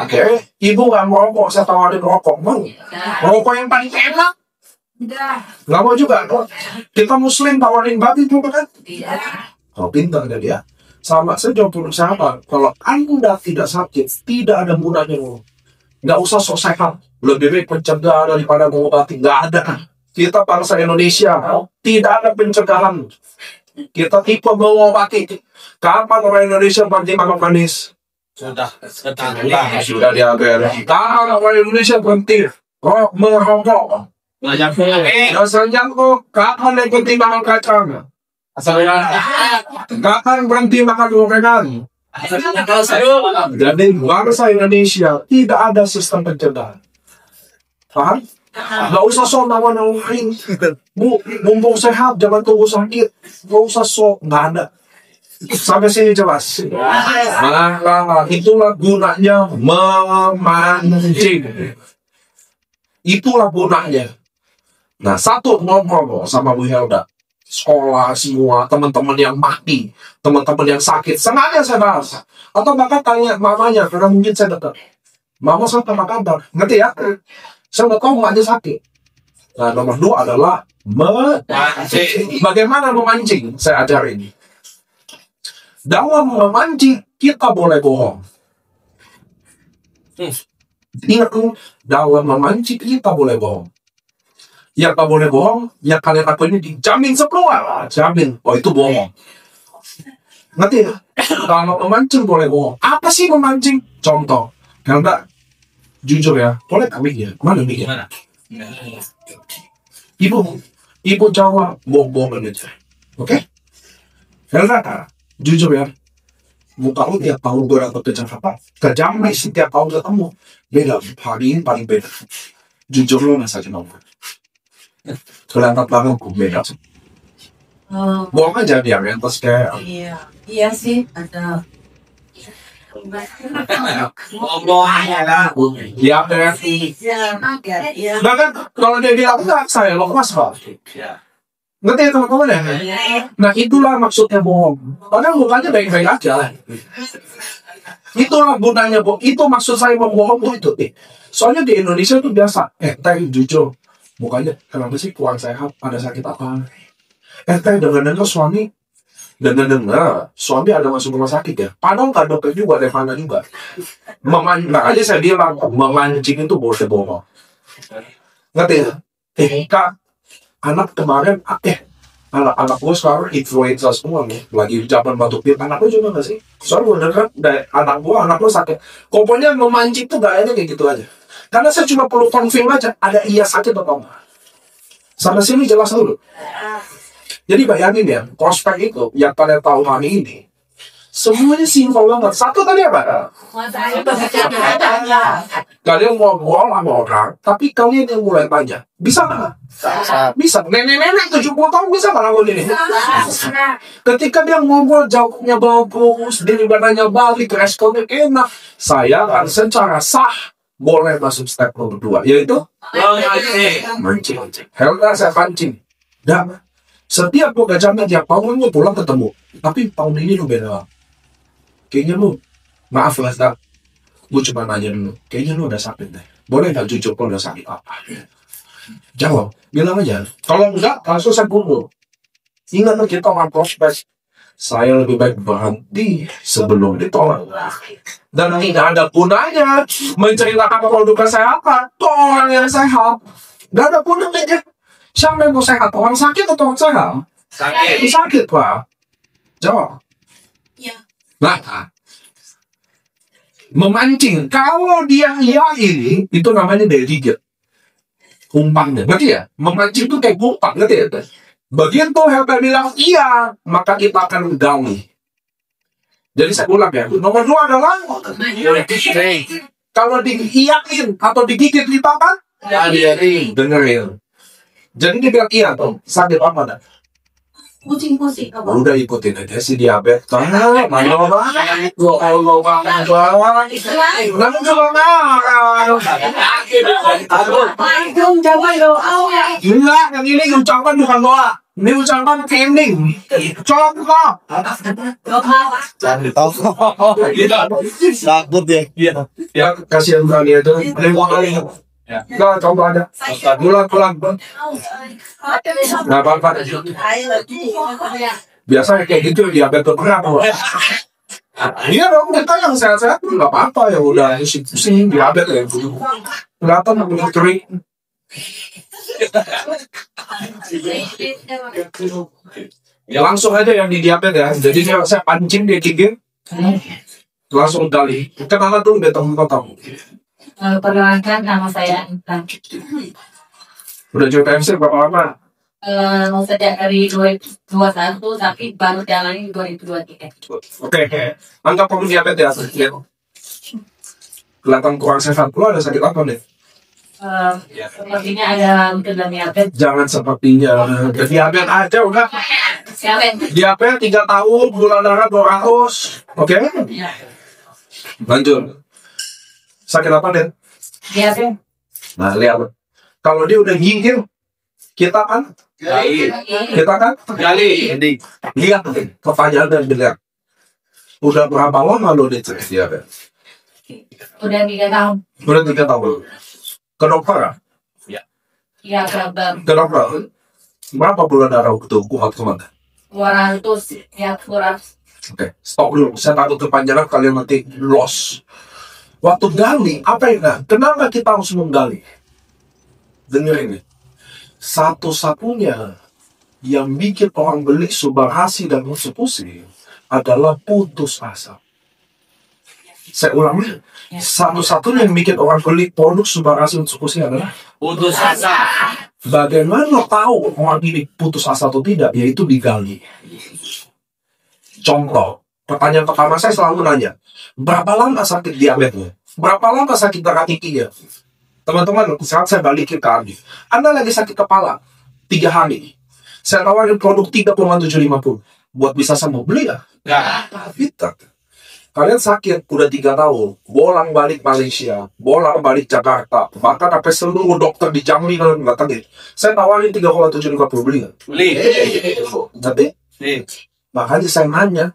S1: Oke. Ibu nggak mau rokok, saya tawarin rokok, mau? Rokok yang paling enak? Nggak mau juga. Kita muslim tawarin babi juga kan? Oh, pintar ada dia. Sama saya jawab produk kesehatan. Kalau Anda tidak sakit, tidak ada gunanya. Nggak usah sok sehat. Lebih baik mencegah daripada mengobati. Nggak ada. Kita bangsa Indonesia, tidak ada pencegahan. Kita tipe mengobati. Kapan orang Indonesia berhenti makan manis? Sudah diatur. Kapan orang Indonesia berhenti merokok? Biasanya kok kapan berhenti makan kacang? Kapan berhenti makan gorengan? Jadi bangsa Indonesia tidak ada sistem pencegahan. Paham? Gak usah sok nawarin. Bu, mumpung sehat, jangan tunggu sakit. Gak usah sok, gak ada. Sampai sini jelas. Maka itulah gunanya memancing. Itulah gunanya. Nah, satu ngobrol sama Bu Helda. Sekolah semua, teman-teman yang mati, teman-teman yang sakit. Sengaja saya bahas. Atau bahkan tanya mamanya, karena mungkin saya dekat. Mama sampai kabar. Ngerti ya? Saya udah tahu mamanya sakit. Nah, nomor 2 adalah memancing. Bagaimana memancing? Saya ajarin. Dalam memancing, kita boleh bohong. Ingat, dalam memancing, kita boleh bohong. Yang tak boleh bohong, yang kalian lakukan ini dijamin semua. Jamin, oh itu bohong. Ngerti ya? Kalau memancing boleh bohong. Apa sih memancing? Contoh. Kalau enggak, jujur ya, boleh kami ya? Mana nih ya? Ibu jawab, bohong-bohongan aja. Oke? Helda, jujur ya, muka lu tiap tahun gue dapat ke Jakarta, ke Jambi setiap tahun ketemu, beda. Hari ini paling beda. Jujur lu nggak saja nomor. Kelihatan banget gue beda. Bohong aja dia, kan? Terus kayak.
S2: Iya sih, ada.
S1: Ya, kan? Bahkan kalau dia bilang enggak, saya lo mas Pak. Ngerti ya teman-teman ya? Nah itulah maksudnya bohong. Padahal mukanya baik-baik aja. Itulah gunanya bohong. Itu maksud saya membohong itu. Soalnya di Indonesia itu biasa. Teh jujur. Mukanya, kenapa sih kurang sehat? Ada sakit apa? Teh dengar-dengar suami. Dengar-dengar suami ada masuk rumah sakit ya. Padahal nggak dokter juga, Devana juga. Makanya saya bilang, memancing itu boleh bohong. Ngerti ya? Kak, anak kemarin, anak gue sekarang influenza semua nih, lagi zaman batuk pilek. Anak gue juga nggak sih? Soalnya gue denger dari anak gue sakit. Pokoknya memancing tuh gak enak kayak gitu aja. Karena saya cuma perlu confirm aja, ada iya sakit atau enggak. Sampai sini jelas dulu. Jadi bayangin ya, prospek itu yang kalian tahu hari ini, semuanya simpel banget. Satu tadi apa? Kalian ngobrol sama orang, tapi kalian yang mulai tanya, bisa nggak? Bisa. Nenek-nenek 70 tahun bisa nggak lakukan ini? Ketika dia ngobrol, jawabnya bagus, dia ibadahnya balik, responnya enak, saya kan secara sah boleh masuk step nomor 2, yaitu mancing. Helda saya pancing. Dan setiap gue gajaran tiap tahun gue pulang ketemu, tapi tahun ini lu beda. Kayaknya lu, maaf lah, gue cuma nanya dulu, kayaknya lu udah sakit deh. Boleh nggak jujur lu udah sakit apa? Jawab, bilang aja. Kalau enggak, langsung saya bunuh. Ingat lu, kita orang prospek. Saya lebih baik berhenti sebelum ditolak. Dan tidak ada gunanya menceritakan produk kesehatan ke orang yang sehat. Gak ada gunanya. Siapa yang mau sehat? Orang sakit atau orang sehat? Sakit, Pak. Jawab.
S4: Iya.
S1: Nah, memancing. Kalau dia ini, itu namanya dari gigit. Umpannya. Ngerti ya? Memancing itu kayak umpan. Ngerti ya? Begitu Helper bilang iya, maka kita akan gali. Jadi saya ulang ya, nomor 2 adalah kalau diiyakin atau digigit kita kan? Dengerin. Jadi dia bilang iya tuh, sakit apa dah?
S2: Pusing-pusing.
S1: Udah ikutin aja si diabetes. Mana banget? Allah banget. Lalu juga
S2: Jangan doa ya.
S1: enggak, yang ini ucapan bukan doa. Ini ucapan training. Coba.
S3: Takut ya.
S1: Ya, kasihan kali itu. Enggak, coba aja. Pulang. Nggak apa-apa. Biasanya kayak gitu diabetes berapa? Iya dong, kita yang sehat-sehat nggak apa-apa ya udah pusing diabetes ya. Kelihatan udah kering. Ya langsung aja yang di diabetes ya. Jadi saya pancing dia gigit, langsung gali. Kenalan dulu dia tamu.
S2: Perkenalkan nama saya Intan.
S1: Udah coba MC berapa lama?
S2: Sejak dari 2021 tapi baru jalani 2023.
S1: Oke. Anggap kamu diabetes ya. Kelihatan kurang sehat. Lu ada sakit apa nih?
S2: Sepertinya ada kendala diabetes.
S1: Jangan sepertinya. Diabetes aja udah.
S2: Diabetes.
S1: Diabetes 3 tahun, gula darah 200. Oke? Lanjut. Sakit apa nih?
S2: Diabetes.
S1: Nah, lihat. Kalau dia udah gigil, kita kan? Kita kan? Lihat pertanyaan dan dilihat. Udah berapa lama lo dicek diabetes?
S2: Udah 3 tahun.
S1: Udah 3 tahun. Ke dokter ya?
S2: Iya, kabar.
S1: Ke dokter. Berapa gula darah itu kuat kemana?
S2: 200 ya kurang.
S1: Oke, stop dulu. Saya takut kepanjangan kalian nanti lost. Waktu gali, apa yang kenapa kita harus menggali? Dengar ini. Satu-satunya yang bikin orang beli subahasi dan pusing adalah putus asa. Saya ulangi. Satu-satunya yang bikin orang beli produk subahasi dan pusing adalah
S3: Putus asa.
S1: bagaimana tahu orang ini putus asa atau tidak? Yaitu digali. Contoh, pertanyaan pertama saya selalu nanya, berapa lama sakit diabetesnya? Berapa lama sakit darah tingginya? Teman-teman, saat saya balikin ke Andi, Anda lagi sakit kepala 3 hari. Saya tawarin produk 3,750 buat bisa sembuh. Beli nggak? Tidak. Kalian sakit udah 3 tahun, bolak-balik Malaysia, bolak-balik Jakarta, bahkan sampai seluruh dokter di Jambi kalian datangin. Saya tawarin 3,750, beli nggak? Nanti? Makanya saya nanya,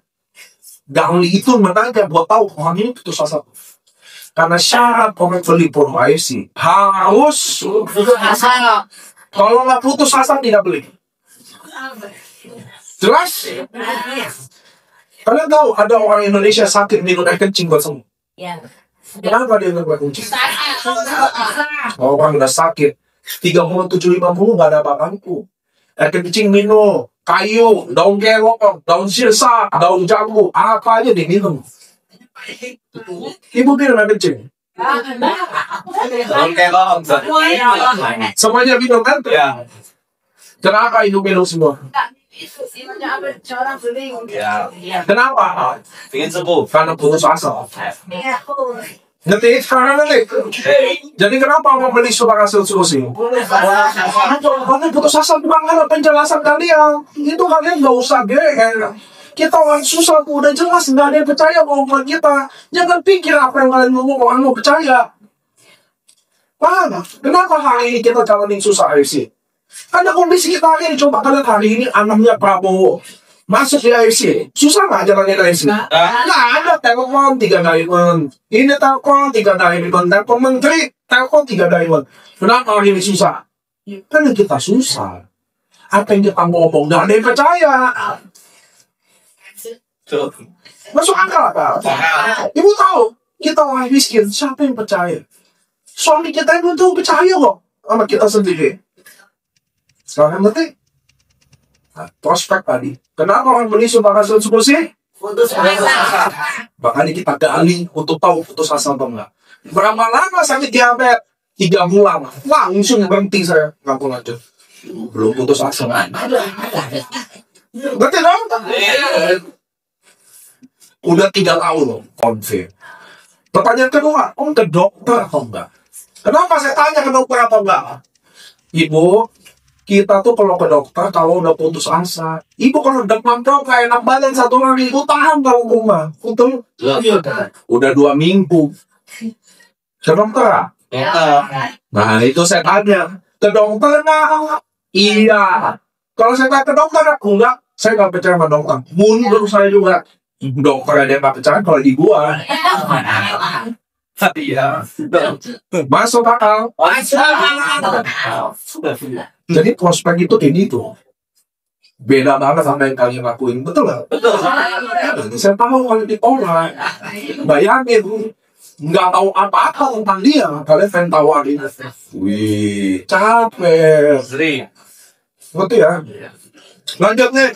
S1: gali itu menanya buat tahu orang ini putus asa. Karena syarat orang beli produk IFC harus putus asa. Kalau nggak putus asa tidak beli. Jelas? Kalian tahu ada orang Indonesia sakit minum air kencing buat sembuh.
S2: Ya.
S1: Kenapa dia nggak buat kencing? Orang udah sakit 3,750 nggak ada apa-apa. Air kencing minum, kayu, daun kelok, daun sirsa, daun jambu, apa aja diminum. Ibu minum air kencing. Semuanya minum kan? Kenapa ibu minum semua? Kenapa?
S3: Ingin sembuh.
S1: Karena putus asa. Nanti sekarang nanti. Jadi kenapa mau beli suara solusi? Karena putus asa bukan karena penjelasan kalian. Itu kalian nggak usah GR. Kita orang susah udah jelas nggak ada yang percaya omongan kita. Jangan pikir apa yang kalian ngomong orang mau percaya. Paham? Kenapa hari ini kita jalanin susah IFC? Ada kondisi kita hari ini. Coba kalian hari ini anaknya Prabowo masuk di IFC. Susah nggak jalanin IFC? Nggak ada. Telepon 3 diamond. Ini telepon 3 diamond. Telepon menteri telepon 3 diamond. Kenapa hari ini susah? Karena kita susah. Apa yang kita ngomong nggak ada yang percaya. Masuk akal kan? Ibu tahu kita orang miskin, siapa yang percaya? Suami kita itu tuh percaya kok sama kita sendiri. Sekarang yang penting prospek tadi. Kenapa orang beli sumbangsi sih?
S2: Putus asa.
S1: Makanya kita gali untuk tahu putus asa atau enggak. Berapa lama sakit diabetes? 3 bulan. Langsung berhenti saya. Ngaku lanjut. belum putus asa. Ngerti dong? Udah 3 tahun loh, konfir. Pertanyaan kedua, ke dokter atau enggak? Kenapa saya tanya ke dokter atau enggak? Ibu, kita tuh kalau ke dokter kalau udah putus asa, ibu kalau demam tuh kayak enak badan 1 hari, ibu tahan kalau rumah. Betul? Udah 2 minggu. Ke dokter? Nah itu saya tanya ke dokter nggak? Iya. Kalau saya tanya ke dokter enggak, saya nggak percaya sama dokter. Mundur saya juga. Dokter ada yang nggak percaya kalau di gua. Iya. Masuk akal. Jadi prospek itu kayak gitu. Beda banget sama yang kalian lakuin, betul nggak? Betul. Saya tahu kalau ditolak. Bayangin, nggak tahu apa-apa tentang dia, kalian pengen tawarin. Wih, capek.
S3: Sering.
S1: Betul ya? Lanjut nih,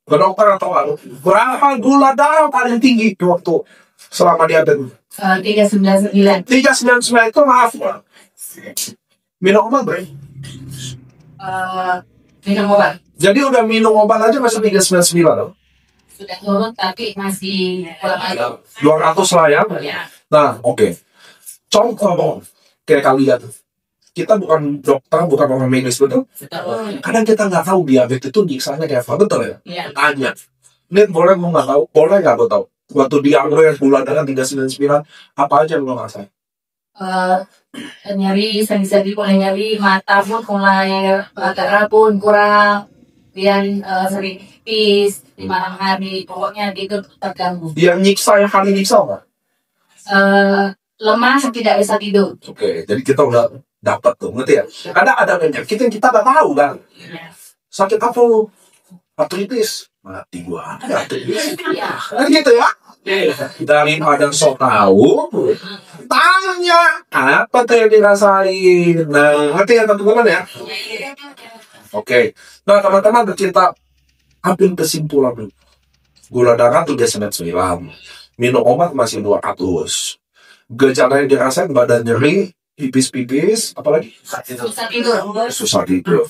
S1: ke dokter atau apa? Berapa gula darah paling tinggi waktu selama dia ada?
S2: 399.
S1: 399 itu maaf. Minum obat bro.
S2: Minum obat.
S1: Jadi udah minum obat aja masih 399 loh.
S2: Sudah turun tapi masih kurang lagi.
S1: 200 lah ya.
S2: Ya.
S1: Nah, oke. Contoh kayak kalian. Kita bukan dokter, bukan orang medis, betul? Kadang kita nggak tahu diabetes itu nyiksanya kayak apa, betul ya?
S2: Ya.
S1: Tanya. Nih, boleh gue nggak tahu? Boleh nggak gue tahu? Waktu dia yang gula darah 399, apa aja lo ngerasain?
S2: Nyari, sandi-sandi mulai nyari, mata pun mulai darah pun kurang, kemudian sering pipis di malam hari, pokoknya itu terganggu.
S1: Yang nyiksa, yang kali nyiksa nggak?
S2: Lemah, tidak bisa tidur.
S1: Oke, jadi kita udah dapat tuh, ngerti ya? Ada penyakit yang kita nggak tahu kan? Sakit apa lu? Artritis, mati gua. Ada artritis. Kan gitu ya? Dari pada so tahu, tanya apa tuh yang dirasain. Nah, ngerti ya teman-teman ya? Oke. Nah, teman-teman kita ambil kesimpulan dulu. Gula darah 399, minum obat masih 200. Gejala yang dirasain badan nyeri, pipis-pipis, apalagi
S2: Susah tidur.
S1: susah tidur.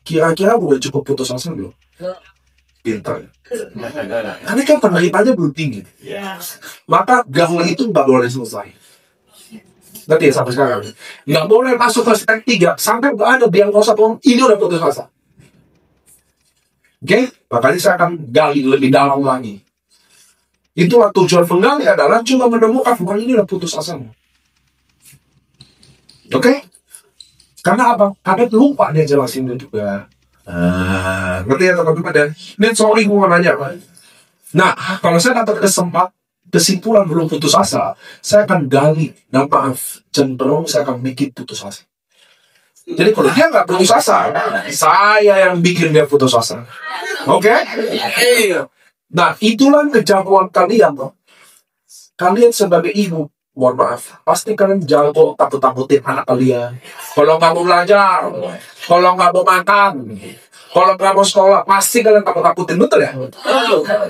S1: Kira-kira udah cukup putus asa belum? Pintar. Karena kan penerimaannya belum tinggi. Maka gaul itu nggak boleh selesai. Ngerti ya sampai sekarang? Nggak boleh masuk ke step 3 sampai nggak ada diagnosa pun ini udah putus asa. Oke? Makanya saya akan gali lebih dalam lagi. Itulah tujuan penggali adalah cuma menemukan bukan ini udah putus asa. Oke? Karena apa? Karena lupa dia jelasin dia juga. Ngerti ya teman-teman ya? Ini sorry gue mau nanya Pak. Nah, kalau saya dapat kesimpulan belum putus asa, saya akan gali. Dan maaf, cenderung saya akan bikin putus asa. Jadi kalau dia nggak putus asa, saya yang bikin dia putus asa. Oke? Nah, itulah kejagoan kalian loh. Kalian sebagai ibu, mohon maaf, pasti kalian jago takut-takutin anak kalian. Kalau nggak mau belajar, kalau nggak mau makan, kalau nggak mau sekolah, pasti kalian takut-takutin, betul ya?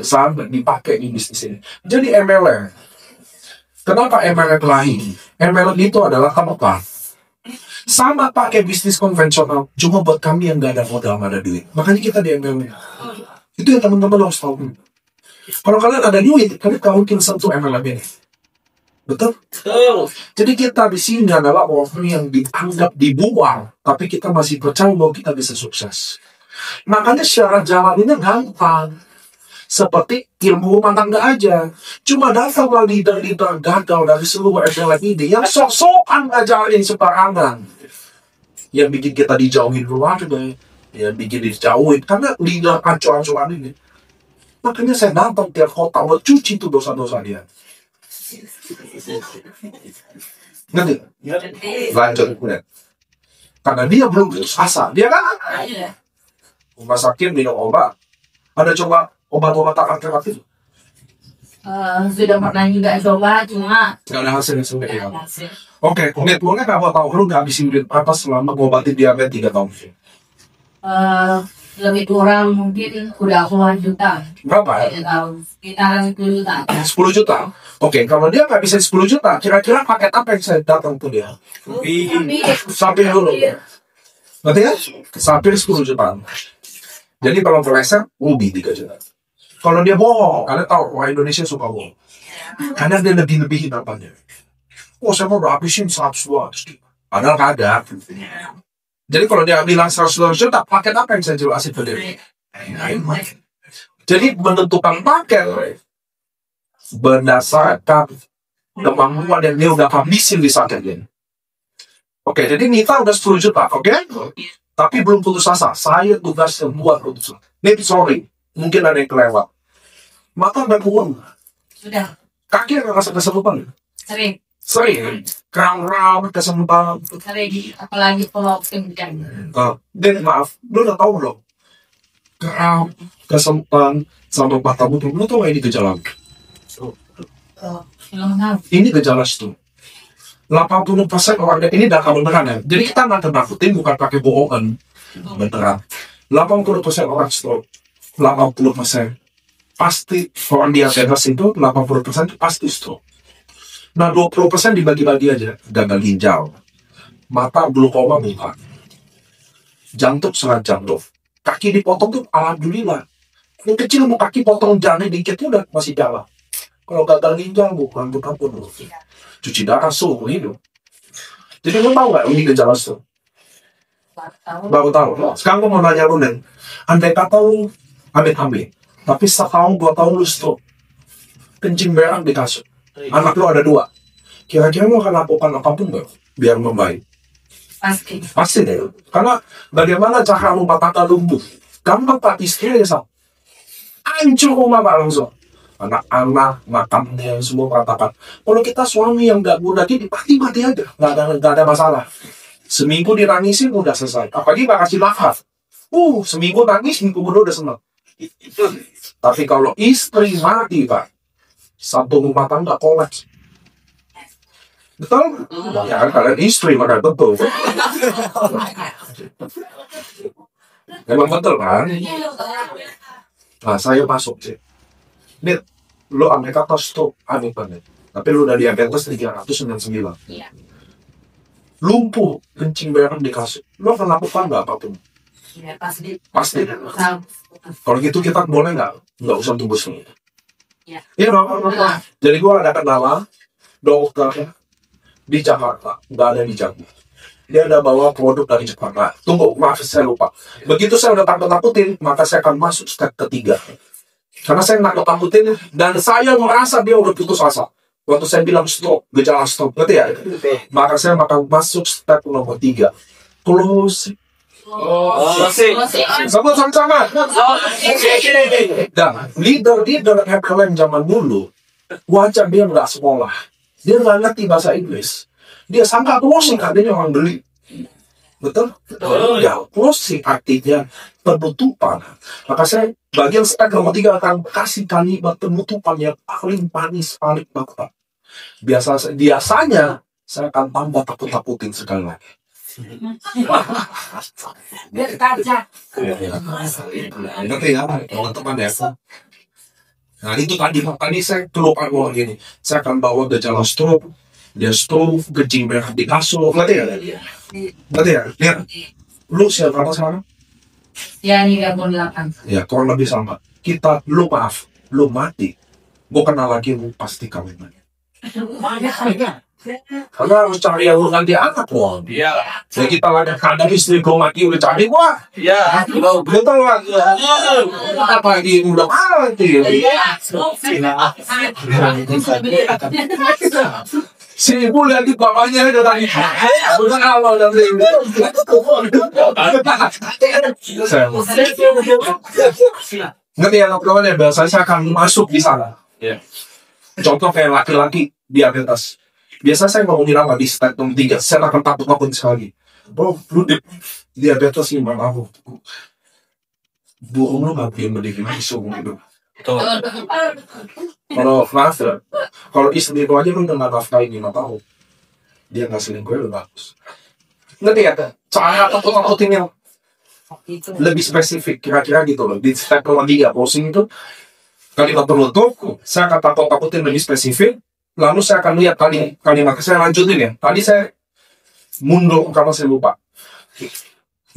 S1: Sampai dipakai di bisnis ini. Jadi MLM. Kenapa MLM lain? MLM itu adalah apa? Sama pakai bisnis konvensional, cuma buat kami yang nggak ada modal, nggak ada duit. Makanya kita di MLM. Itu yang teman-teman harus tahu. Kalau kalian ada duit, kalian gak mungkin sentuh MLM ini. Betul? Jadi kita di sini adalah orang yang dianggap dibuang, tapi kita masih percaya bahwa kita bisa sukses. Makanya syarat jalannya gampang. Seperti ilmu rumah tangga aja. Cuma datanglah leader-leader gagal dari seluruh MLM ini yang sok-sokan ngajarin sembarangan. Yang bikin kita dijauhin keluarga, yang bikin dijauhin karena leader acuan-acuan ini. Makanya saya datang tiap kota buat cuci tuh dosa-dosa dia. Ngerti? Lanjut kemudian. Karena dia belum putus asa, dia kan rumah sakit minum obat. Ada coba obat-obatan alternatif?
S2: Sudah pernah juga coba, cuma
S1: Gak ada hasil yang sebaik itu. Oke, Net, boleh gak mau tahu lu gak habisin duit apa selama ngobatin diabetes 3 tahun?
S2: lebih kurang mungkin udah puluhan juta.
S1: Berapa?
S2: Tidak tahu, sekitaran 10 juta.
S1: 10 juta? Oke, kalau dia nggak bisa 10 juta, kira-kira paket apa yang saya datang tuh dia? Samping dulu. Berarti ya, sampai 10 juta. Jadi kalau meleset, rugi 3 juta. Kalau dia bohong, kalian tahu orang Indonesia suka bohong. Karena dia lebih-lebihin apanya. Oh, saya mau habisin 100 juta. Padahal ada. Jadi kalau dia bilang 100 juta, paket apa yang saya jelasin ke dia? Jadi menentukan paket berdasarkan kemampuan yang dia udah habisin di saat ini. Oke, jadi Nita udah 10 juta, oke? Tapi belum putus asa. Saya tugas yang buat putus asa. Maybe sorry, mungkin ada yang kelewat. Mata dan uang.
S2: Sudah.
S1: Kaki yang ngerasa keserupan.
S2: Sering.
S1: Sering. Kram-kram, keserupan.
S2: Sering. Apalagi kalau kemudian.
S1: Dan maaf, lu udah tahu belum? Kram, keserupan, sama mata butuh. Lu tau gak ini gejala? Ini gejala itu. 80% orang ini data beneran ya. Jadi kita nggak nakutin bukan pakai bohongan. Beneran. 80% orang stroke. 80% pasti orang diabetes itu 80% itu pasti stroke. Nah 20% dibagi-bagi aja. Gagal ginjal, mata glaukoma bukan, jantung serangan jantung, kaki dipotong tuh alhamdulillah. Yang kecil mau kaki potong jari dikitnya udah masih jalan. Kalau gagal ginjal bukan pun cuci darah seumur hidup. Jadi lo tahu nggak ini gejala stroke? Baru tahu. Sekarang gue mau nanya lu nih, andai kata lu amit-amit, tapi setahun 2 tahun lu stroke, kencing berak di kasur, anak lu ada 2, kira-kira lu akan lakukan apapun nggak biar membaik? Pasti deh. Karena bagaimana cara rumah tangga lumpuh? Gampang tak istri ya, hancur rumah pak langsung. Anak-anak, makannya, semua katakan. Kalau kita suami yang gak guna gini, mati aja. Gak ada masalah. Seminggu dirangisin, udah selesai. Apalagi gak kasih nafas. Seminggu nangis, minggu kedua udah senang. Tapi kalau istri mati, Pak, satu rumah tangga kolaps. Betul? Ya, kalian istri, maka betul. Memang betul, kan? Nah, saya masuk, sih. Nih, lo ambil kata stop, aneh banget. Tapi lo udah diabetes 399.
S2: Iya.
S1: Lumpuh, kencing berak di kasur. Lo akan lakukan nggak apapun?
S2: Iya, pasti.
S1: Pasti. Kalau gitu kita boleh nggak usah tunggu sini.
S2: Iya.
S1: Iya dong. Jadi gue ada kenalan dokter di Jakarta, nggak ada di Jakarta. Dia ada bawa produk dari Jakarta. Tunggu, maaf saya lupa. Begitu saya udah takut-takutin, maka saya akan masuk step ketiga. Karena saya nakut-takutin dan saya merasa dia udah putus asa. Waktu saya bilang stop, gejala stop, ngerti ya? Maka saya akan masuk step nomor 3. Closing. Sama-sama. Dan leader HPLM zaman dulu, wajah dia nggak sekolah. Dia nggak ngerti bahasa Inggris. Dia sangka closing artinya orang beli. Betul? Ya, closing artinya penutupan. Maka saya bagian step nomor 3 akan kasih kalimat penutupan yang paling manis, paling mantap. Biasanya saya akan tambah takut-takutin sekali lagi.
S2: Biar kaca.
S1: Ngerti ya, teman-teman ya. Nah itu tadi saya kelupaan ngomong gini. Saya akan bawa gejala stroke, dia stroke, kencing berak di kasur, ngerti ya? Ngerti ya? Lihat, lu siapa sekarang?
S2: Ya, 38.
S1: Ya, kurang lebih sama. Lu mati. Gue kenal lagi, lu pasti kawin lagi. Karena harus cari yang ganti anak, loh. Iya. Jadi kita ada istri gue mati, udah cari gue. Iya. Betul lah. Apa lagi udah mati? Iya. Si ibu lihat di bapaknya udah tadi. Udah kalau udah ngerti ya, teman-teman ya, biasanya saya akan masuk di sana. Contoh kayak laki-laki diabetes. Biasa saya ngomongin apa di step nomor 3, saya akan takut sekali. Bro, lu diabetes gimana aku? Burung lu gak bikin berdiri suruh gitu. Kalau maaf ya, kalau istri lu aja lu udah gak nafkain 5 tahun, dia gak selingkuh udah bagus. Ngerti ya? Cara takut-takutin yang lebih spesifik, kira-kira gitu loh. Di step nomor 3, posing itu kalimat penutup, saya akan takut-takutin lebih spesifik. Lalu saya akan lihat kalimat, saya lanjutin ya. Tadi saya mundur karena saya lupa.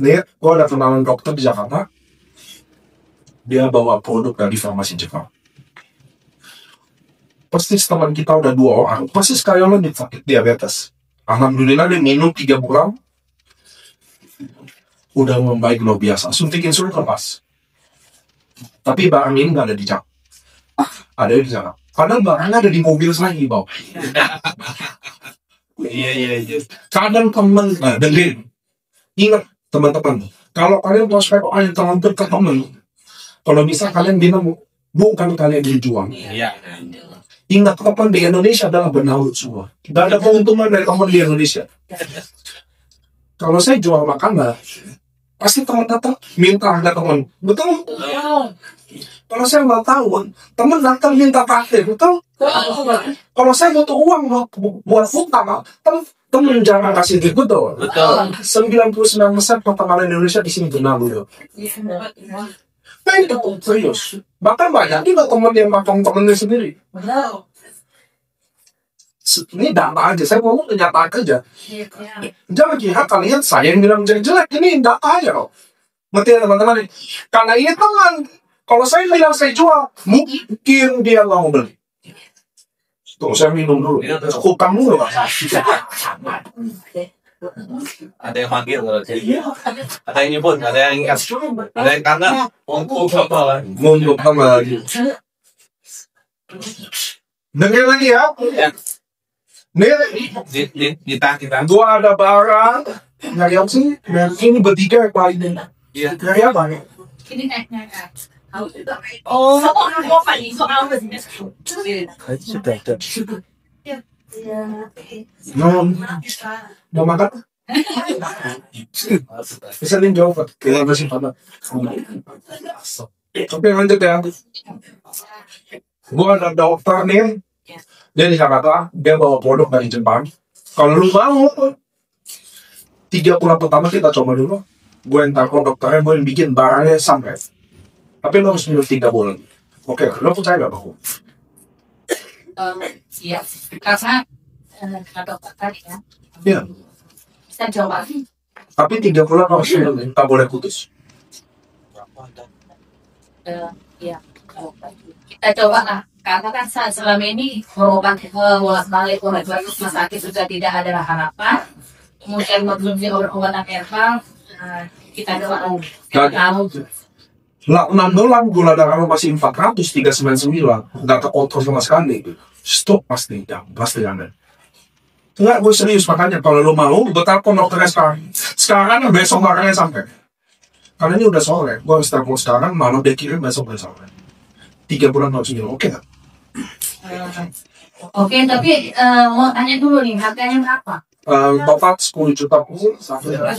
S1: Nih, gue ada kenalan dokter di Jakarta. Dia bawa produk dari farmasi Jepang. Persis teman kita udah 2 orang. Persis kayak lo nih sakit diabetes. Alhamdulillah dia minum 3 bulan. Udah membaik luar biasa. Suntik insulin lepas. Tapi barang ini nggak ada di Jakarta. Ada di sana. Padahal barangnya ada di mobil saya di bawah.
S3: Iya.
S1: Kadang temen, nah dengerin. Ingat teman-teman, kalau kalian prospek yang terlalu dekat temen, kalau bisa kalian bilang, bukan kalian dijual.
S3: Iya.
S1: Ingat teman di Indonesia adalah benaut semua. Tidak ada keuntungan dari teman di Indonesia. Kalau saya jual makanan, pasti teman datang minta harga teman. Betul? Kalau saya nggak tahu, teman datang minta praktek, betul? Kalau saya butuh uang buat utang, teman jangan kasih duit, betul?
S3: Betul.
S1: 99% pertemanan Indonesia di sini benar dulu. Itu serius. Bahkan banyak juga teman yang potong temennya sendiri. Ini data aja, saya ngomong nyata aja. Jangan kira kalian saya yang bilang jelek, ini data aja kok. Ngerti ya teman-teman? Karena ini teman. Kalau saya bilang saya jual, mungkin dia nggak mau beli. Tuh, saya minum dulu. Cukup kamu loh.
S3: Ada yang manggil kalau ada yang nyebut, ada yang ingat, ada yang kangen. Untuk apa lagi?
S1: Untuk apa lagi? Dengar lagi ya. Nih,
S3: Kita.
S1: gua ada barang. Nyari apa sih? Ini bertiga yang paling.
S3: Iya.
S1: Nyari apa?
S4: Oh, mau paling soal
S1: Mau makan? Bisa nih jawab. Kita masih pada. Oke, lanjut ya. Gua ada dokter nih. Dia di Jakarta, dia bawa produk dari Jepang. Kalau lu mau, 3 bulan pertama kita coba dulu. Gue yang telepon dokternya, gue yang bikin barangnya sampai. Tapi lo harus minum 3 bulan. Oke, lo percaya gak aku?
S2: Iya, karena kata dokter tadi kan,
S1: Iya.
S2: bisa coba.
S1: Tapi 3 bulan harus minum, tak boleh putus.
S2: Iya, kita coba lah. Karena kan selama ini berobat bolak-balik rumah sakit sudah tidak ada harapan. Kemudian mengonsumsi obat-obatan herbal, kita doa kamu.
S1: Lah, 6 bulan gula darah lo masih 400, 399. Nggak terkontrol sama sekali. Stop pasti, ya, pasti ada. Enggak, gue serius. Makanya kalau lo mau, gue telepon dokternya sekarang. Sekarang, besok barangnya sampai. Karena ini udah sore. Gue harus telepon sekarang, malam dia kirim, besok udah sampai. 3 bulan harus minum, oke gak?
S2: Oke, tapi mau tanya dulu nih, harganya berapa?
S1: Total 10 juta.
S3: 11
S1: 11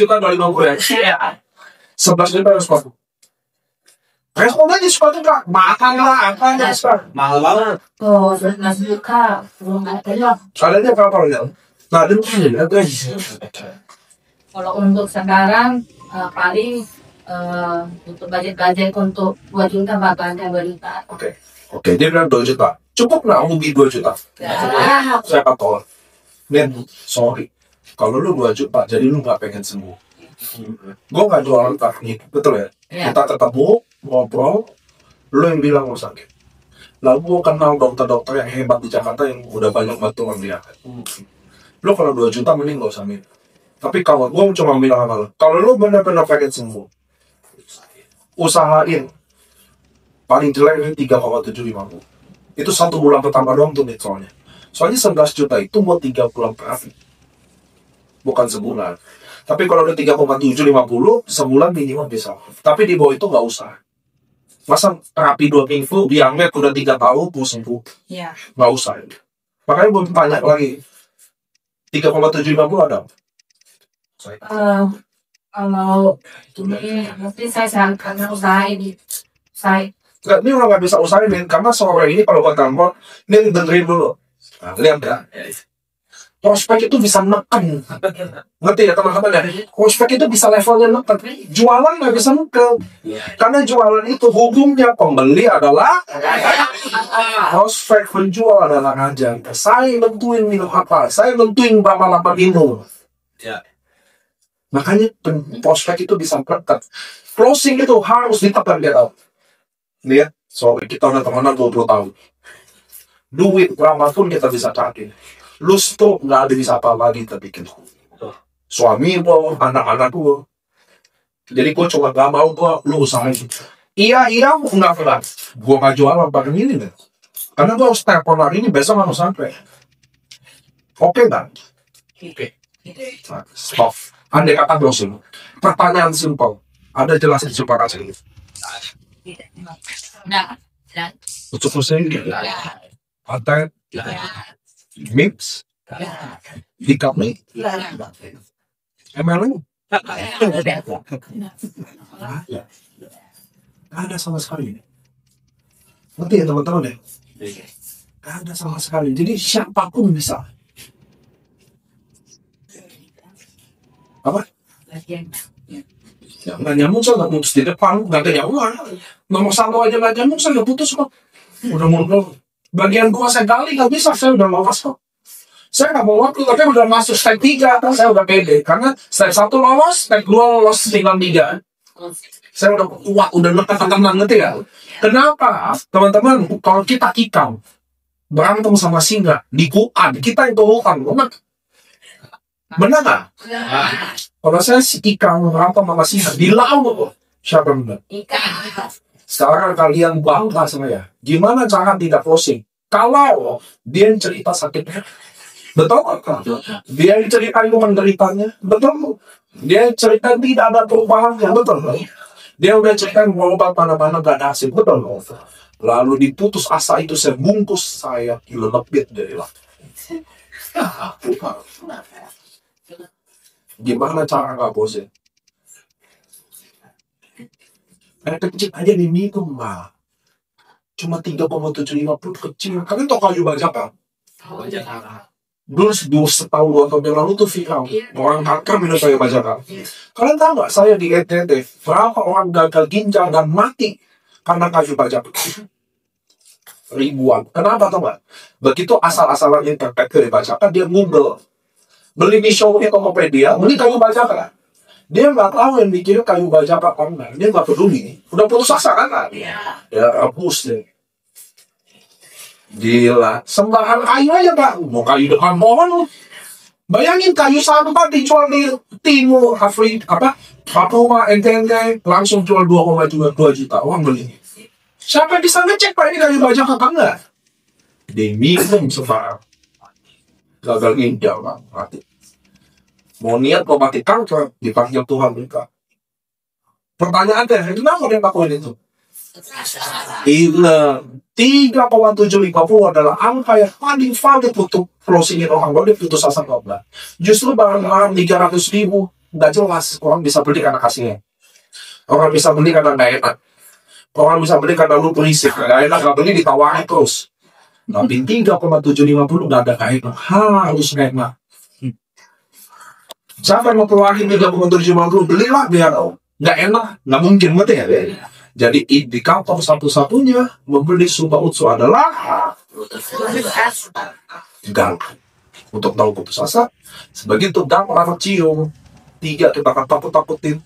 S1: juta 250 ya? 11 juta harus sepatu. Respon aja sepatu kak. Makan lah, apa aja sepatu.
S3: mahal banget.
S2: Oh, 11 juta, belum ada ya.
S1: Kalian berapa ya? Nah, ada mungkin ya guys.
S2: Kalau untuk sekarang paling untuk budget untuk 2 juta bakal 2 juta.
S1: Oke, dia bilang 2 juta. Cukup nggak lebih 2 juta? Saya tolak. Men, sorry. Kalau lu 2 juta, jadi lu nggak pengen sembuh. Gue nggak jualan teknik, betul ya? Kita ketemu, ngobrol, lu yang bilang mau sakit. Lalu gue kenal dokter-dokter yang hebat di Jakarta yang udah banyak bantu orang dia. Lu kalau 2 juta mending gak usah minum. Tapi kalau gue cuma bilang sama lu, kalau lu benar-benar pengen sembuh, usahain paling jelek ini 3,750. Itu 1 bulan pertama doang tuh nih soalnya. Soalnya 11 juta itu buat 3 bulan terakhir. Bukan sebulan. Tapi kalau udah 3,750, sebulan minimal bisa. Tapi di bawah itu nggak usah. Masa terapi 2 minggu, diambil udah 3 tahun, mau sembuh.
S2: Iya.
S1: Nggak usah. Makanya gue tanya lagi. 3,750 ada?
S2: Kalau ini mungkin saya sarankan usaha ini.
S1: Nggak, ini udah nggak bisa usahain, karena sore ini kalau gue telepon, ini dengerin dulu. Nah, lihat ya. prospek itu bisa neken. Ngerti ya teman-teman ya? Prospek itu bisa levelnya neken. Jualan nggak bisa neken. Karena jualan itu hubungnya pembeli adalah prospek, penjual adalah raja. Saya nentuin minum apa, saya nentuin berapa lama minum.
S3: Ya.
S1: Makanya prospek itu bisa neken. Closing itu harus ditekan dia tahu. Lihat, soalnya kita udah temenan 20 tahun. Duit berapapun kita bisa cari. Lu stop, nggak ada bisa apa lagi kita bikin. Suami lo, anak-anak lo. Jadi gue cuma gak mau lu usahain. Iya, nggak pernah. Gue gak jual apa ini deh. Karena gue harus telepon hari ini, besok harus sampai. Oke nggak? Oke. Stop. Andai kata closing. Pertanyaan simpel. Ada jelasin supaya kasih.
S2: Nah,
S1: Untuk closing. Patent. Mix. Dikami. MLM. Gak ada sama sekali. Ngerti ya teman-teman ya? Gak ada sama sekali. Jadi siapapun bisa. Apa? Ya, nggak nyambung saya nggak putus di depan, nggak ada nyambung. Nomor 1 aja nggak nyambung, saya nggak putus kok. Udah mundur. Bagian gua saya gali nggak bisa, saya udah lolos kok. Saya nggak mau waktu, tapi udah masuk step 3, saya udah pede. Karena step 1 lolos, step 2 lolos tinggal 3. Saya udah kuat, udah tenang ngerti ya. Kenapa? Teman-teman, kalau kita kikau berantem sama singa di kuat, kita itu hutang, benar nggak? Kalau saya si ikang berantem sama singa di laut, siapa yang benar? Sekarang kalian bangga sama ya. Gimana cara tidak closing? Kalau dia cerita sakitnya, betul kan? Dia cerita itu menderitanya, betul. Dia cerita tidak ada perubahannya, betul. Dia udah cerita berobat mana-mana gak ada hasil, betul. Lalu diputus asa itu saya bungkus saya lebih dari lah. Gimana cara nggak bosen? Kecil aja diminum, Mbak. Cuma 3,750 kecil. Kalian tau kayu bajakan? Dulu setahun 2 tahun yang lalu tuh viral. Orang kanker minum kayu bajakan. Kalian tahu nggak saya di NTT berapa orang gagal ginjal dan mati karena kayu bajakan? Ribuan. Kenapa tau nggak? Begitu asal-asalan yang terkait kayu bajakan dia ngubel. Beli di shownya Tokopedia, beli kayu bajakan. Dia nggak tahu yang dikirim kayu bajakan apa enggak. Dia nggak peduli. Udah putus asa kan? Ya, hapus deh. Gila, sembahan kayu aja Pak. Mau kayu depan pohon. Bayangin kayu sampah dijual di Timur Afrika, Papua, NTT, langsung jual 2,2 juta. Uang beli. Siapa yang bisa ngecek Pak ini kayu bajakan apa enggak? Diminum sembarang. Gagal ginjal Pak, mati. Mau niat mau mati kanker, dipanggil Tuhan mereka. Pertanyaannya, kenapa dia lakukan itu? Iya, 3,750 adalah angka yang paling valid untuk closingin orang. Kalau dia putus asa enggak. Justru barang-barang 300.000 nggak jelas. Orang bisa beli karena kasihnya. Orang bisa beli karena nggak enak. Orang bisa beli karena lu berisik. Nggak enak, nggak beli ditawarin terus. Tapi 3,750 nggak ada kaitan. Harus enak. Siapa yang mau keluarin 3,750? Belilah biar nggak enak. Nggak mungkin, ngerti ya? Jadi indikator satu-satunya membeli sumpah utsu adalah gang. Untuk tahu putus asa, sebegitu gang orang cium. 3 kita akan takut-takutin.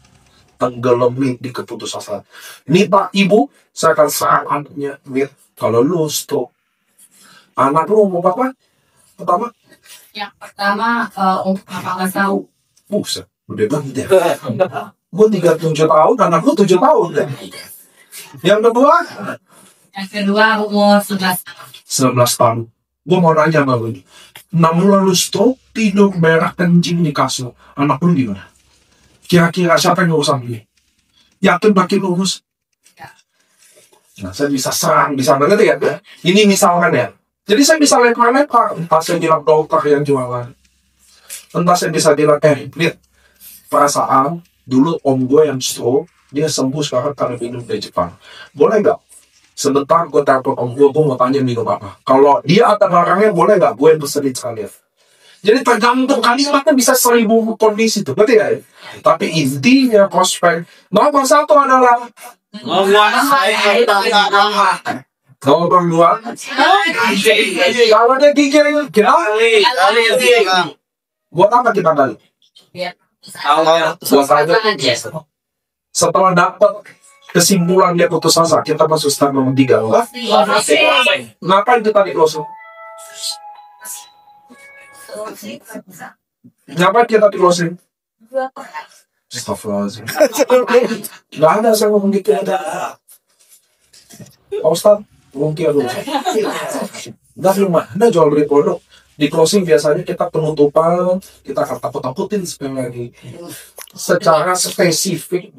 S1: Tenggelamin di keputusasaan. Ini Pak Ibu, saya akan sarannya, Mir, kalau lu stop. Anak lu mau apa? Pertama?
S2: Yang pertama, untuk apa nggak tahu.
S1: Buset, udah banget ya. Gue 37 tahun, anak lu 7 tahun deh. Yang kedua?
S2: Yang kedua, umur 11 tahun.
S1: 11 tahun. Gue mau nanya sama lu. 6 bulan lu stroke, tidur merah kencing di kasur. Anak lu gimana? Kira-kira siapa yang ngurusan dia? Yakin makin lurus? Nah, saya bisa serang, bisa banget ya. Ini misalkan ya. Jadi saya bisa lempar-lempar. Entah saya bilang dokter yang jualan. Entah saya bisa bilang, lihat. Perasaan, dulu om gue yang stroke, dia sembuh sekarang karena minum dari Jepang. Boleh nggak? Sebentar gue telepon om gue mau tanya minum apa. Kalau dia ada barangnya, boleh nggak gue yang pesenin sekalian? Jadi tergantung kalimatnya bisa 1000 kondisi tuh, berarti ya. Tapi intinya prospek nomor 1 adalah
S3: Menguasai tanah.
S1: nomor 2. Kalau dia gigil
S3: Kali Kang.
S1: buat apa kita gali?
S3: Awal
S1: Buat aja. Setelah dapat kesimpulan dia putus asa, kita masuk step nomor 3. Ngapain kita di closing? Ngapain kita di closing? Astagfirullahaladzim. Gak ada saya ngomong gitu, ada. Pak Ustadz, mungkin dulu. Dari mana jual beli produk? Di closing biasanya kita penutupan, kita akan takut-takutin sekali lagi. Secara spesifik.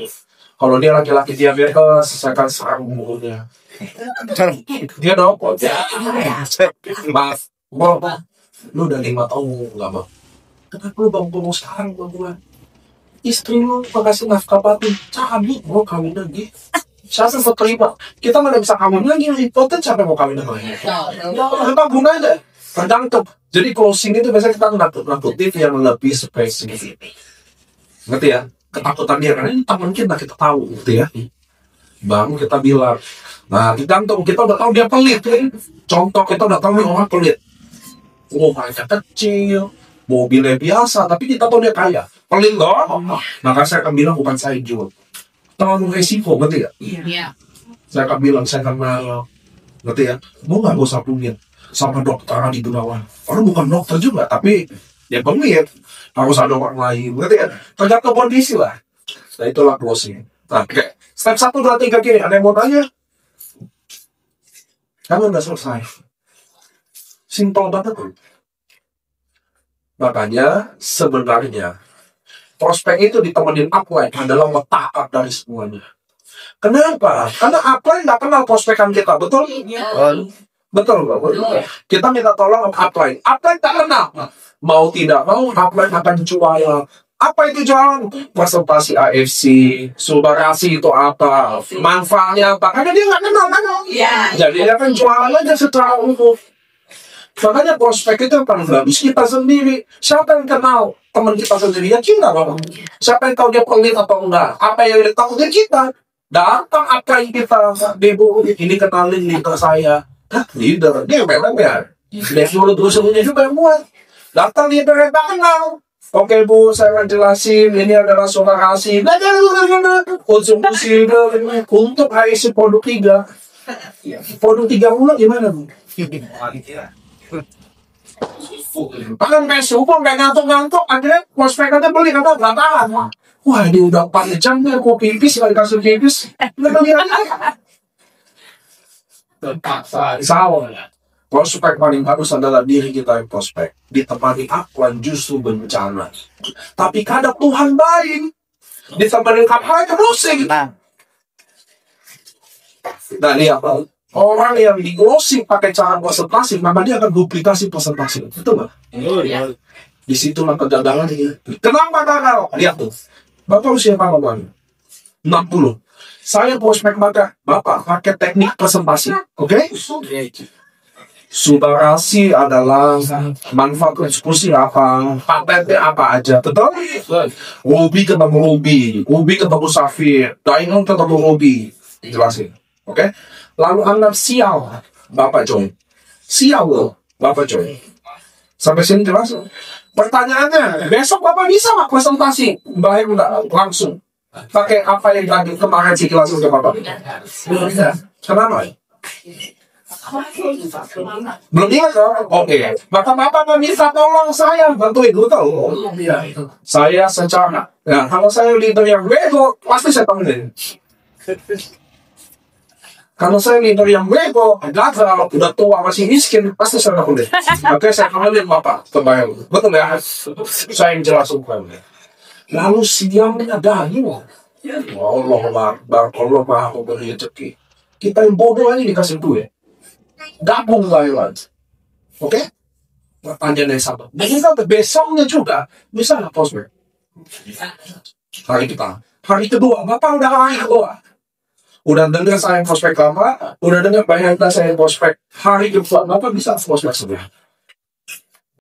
S1: Kalau dia laki-laki diabetes, selesaikan sarang mulutnya. Dia dapat. Maaf, lu udah 5 tahun nggak bang? Kenapa lu bang ngomong sekarang bang gue? Istri lu makasih nafkah batin, cabut mau kawin lagi. Siapa yang terima? Kita nggak bisa kawin lagi, impoten siapa yang mau kawin lagi? Apa gunanya? Tergantung. Jadi closing itu biasanya kita nakut-nakutin yang lebih spesifik. Ngerti ya? Ketakutan dia karena ini teman kita tahu, gitu ya. Bang kita bilang, nah tergantung kita udah tahu dia pelit. Contoh kita udah tahu nih orang pelit. Rumahnya kecil, mobilnya biasa, tapi kita tahu dia kaya. Pelit loh. Maka saya akan bilang bukan saya jual. Terlalu resiko, ngerti ya?
S2: Iya.
S1: Saya akan bilang, saya akan malu. Ngerti ya? Mau nggak usah punya sama dokter Adi Gunawan. Orang bukan dokter juga, tapi dia pelit. Harus ada orang lain, ngerti ya? Tergantung kondisi lah. Nah itulah closing. Nah, oke. Step 1, 2, 3 kiri. Ada yang mau tanya? Kamu udah selesai. Simpel banget. Makanya sebenarnya prospek itu ditemenin upline adalah letak dari semuanya. Kenapa? Karena upline nggak kenal prospekan kita, betul? Betul, Pak. Kita minta tolong upline. Upline tak kenal. Mau tidak mau, upline akan jual. Apa itu jualan? Presentasi AFC, subarasi itu apa? Manfaatnya apa? Karena dia nggak kenal kan? Jadi dia akan jualan aja secara umum. Makanya prospek itu yang paling bagus kita sendiri. Siapa yang kenal teman kita sendiri? Ya kita dong. Siapa yang tahu dia pelit atau enggak? Apa yang dia tahu dia kita. Datang apa yang kita, Ibu, ini kenalin leader saya. Hah, leader? Dia memang ya. Dia suruh terus-terusnya juga yang buat. Datang leader yang tak kenal. Oke Bu, saya akan jelasin. Ini adalah subarasi. Konsumsi untuk HIC produk 3. Produk 3 mulu gimana Bu? Bahkan PSU pun kayak ngantuk-ngantuk, akhirnya prospeknya beli, kata nggak tahan. Wah, ini udah 4 jam nih, aku pipis, kali kasih pipis. Nggak lihat. Salah. Prospek paling bagus adalah diri kita yang prospek. Ditemani akuan justru bencana. Tapi kadang Tuhan baik. Ditemani kapal itu closing. Nah, lihat. Orang yang di closing pakai cara presentasi, maka dia akan duplikasi presentasi. Betul nggak? Di situlah kegagalannya. Kenapa gagal? Lihat tuh. Bapak usia berapa Bang? 60. Saya prospek maka Bapak pakai teknik presentasi. Oke? Subarasi adalah manfaat eksekusi apa, patentnya apa aja, betul? Ruby ketemu Ruby, Ruby ketemu Safir, Diamond ketemu Ruby, jelasin, oke? Lalu anggap sial, Bapak Joy, sial loh, Bapak Joy. Sampai sini jelas? Pertanyaannya, besok Bapak bisa nggak presentasi? Baik enggak? Langsung. Pakai apa yang tadi kemarin sih langsung ke Bapak? Kenapa? Belum ingat dong? Oke. Maka Bapak meminta tolong saya bantuin dulu tahu. Saya secara, ya kalau saya leader yang bego, pasti saya panggil. Kalau saya leader yang bego, gagal, udah tua masih miskin, pasti saya panggil. Oke, saya panggilin Bapak, terbayang. Betul ya? Saya yang jelasin kepada. Lalu siangnya dahil. Allah Akbar, Allah Maha Pemberi rezeki. Kita yang bodoh ini dikasih duit. Gabung lewat. Oke? Pertanyaan yang sama. Begitu besoknya juga bisa nggak prospek? Hari kita. Hari kedua, Bapak udah hari kedua. Udah dengar saya prospek lama, udah dengar banyak saya prospek. Hari kedua, Bapak bisa prospek sebenarnya.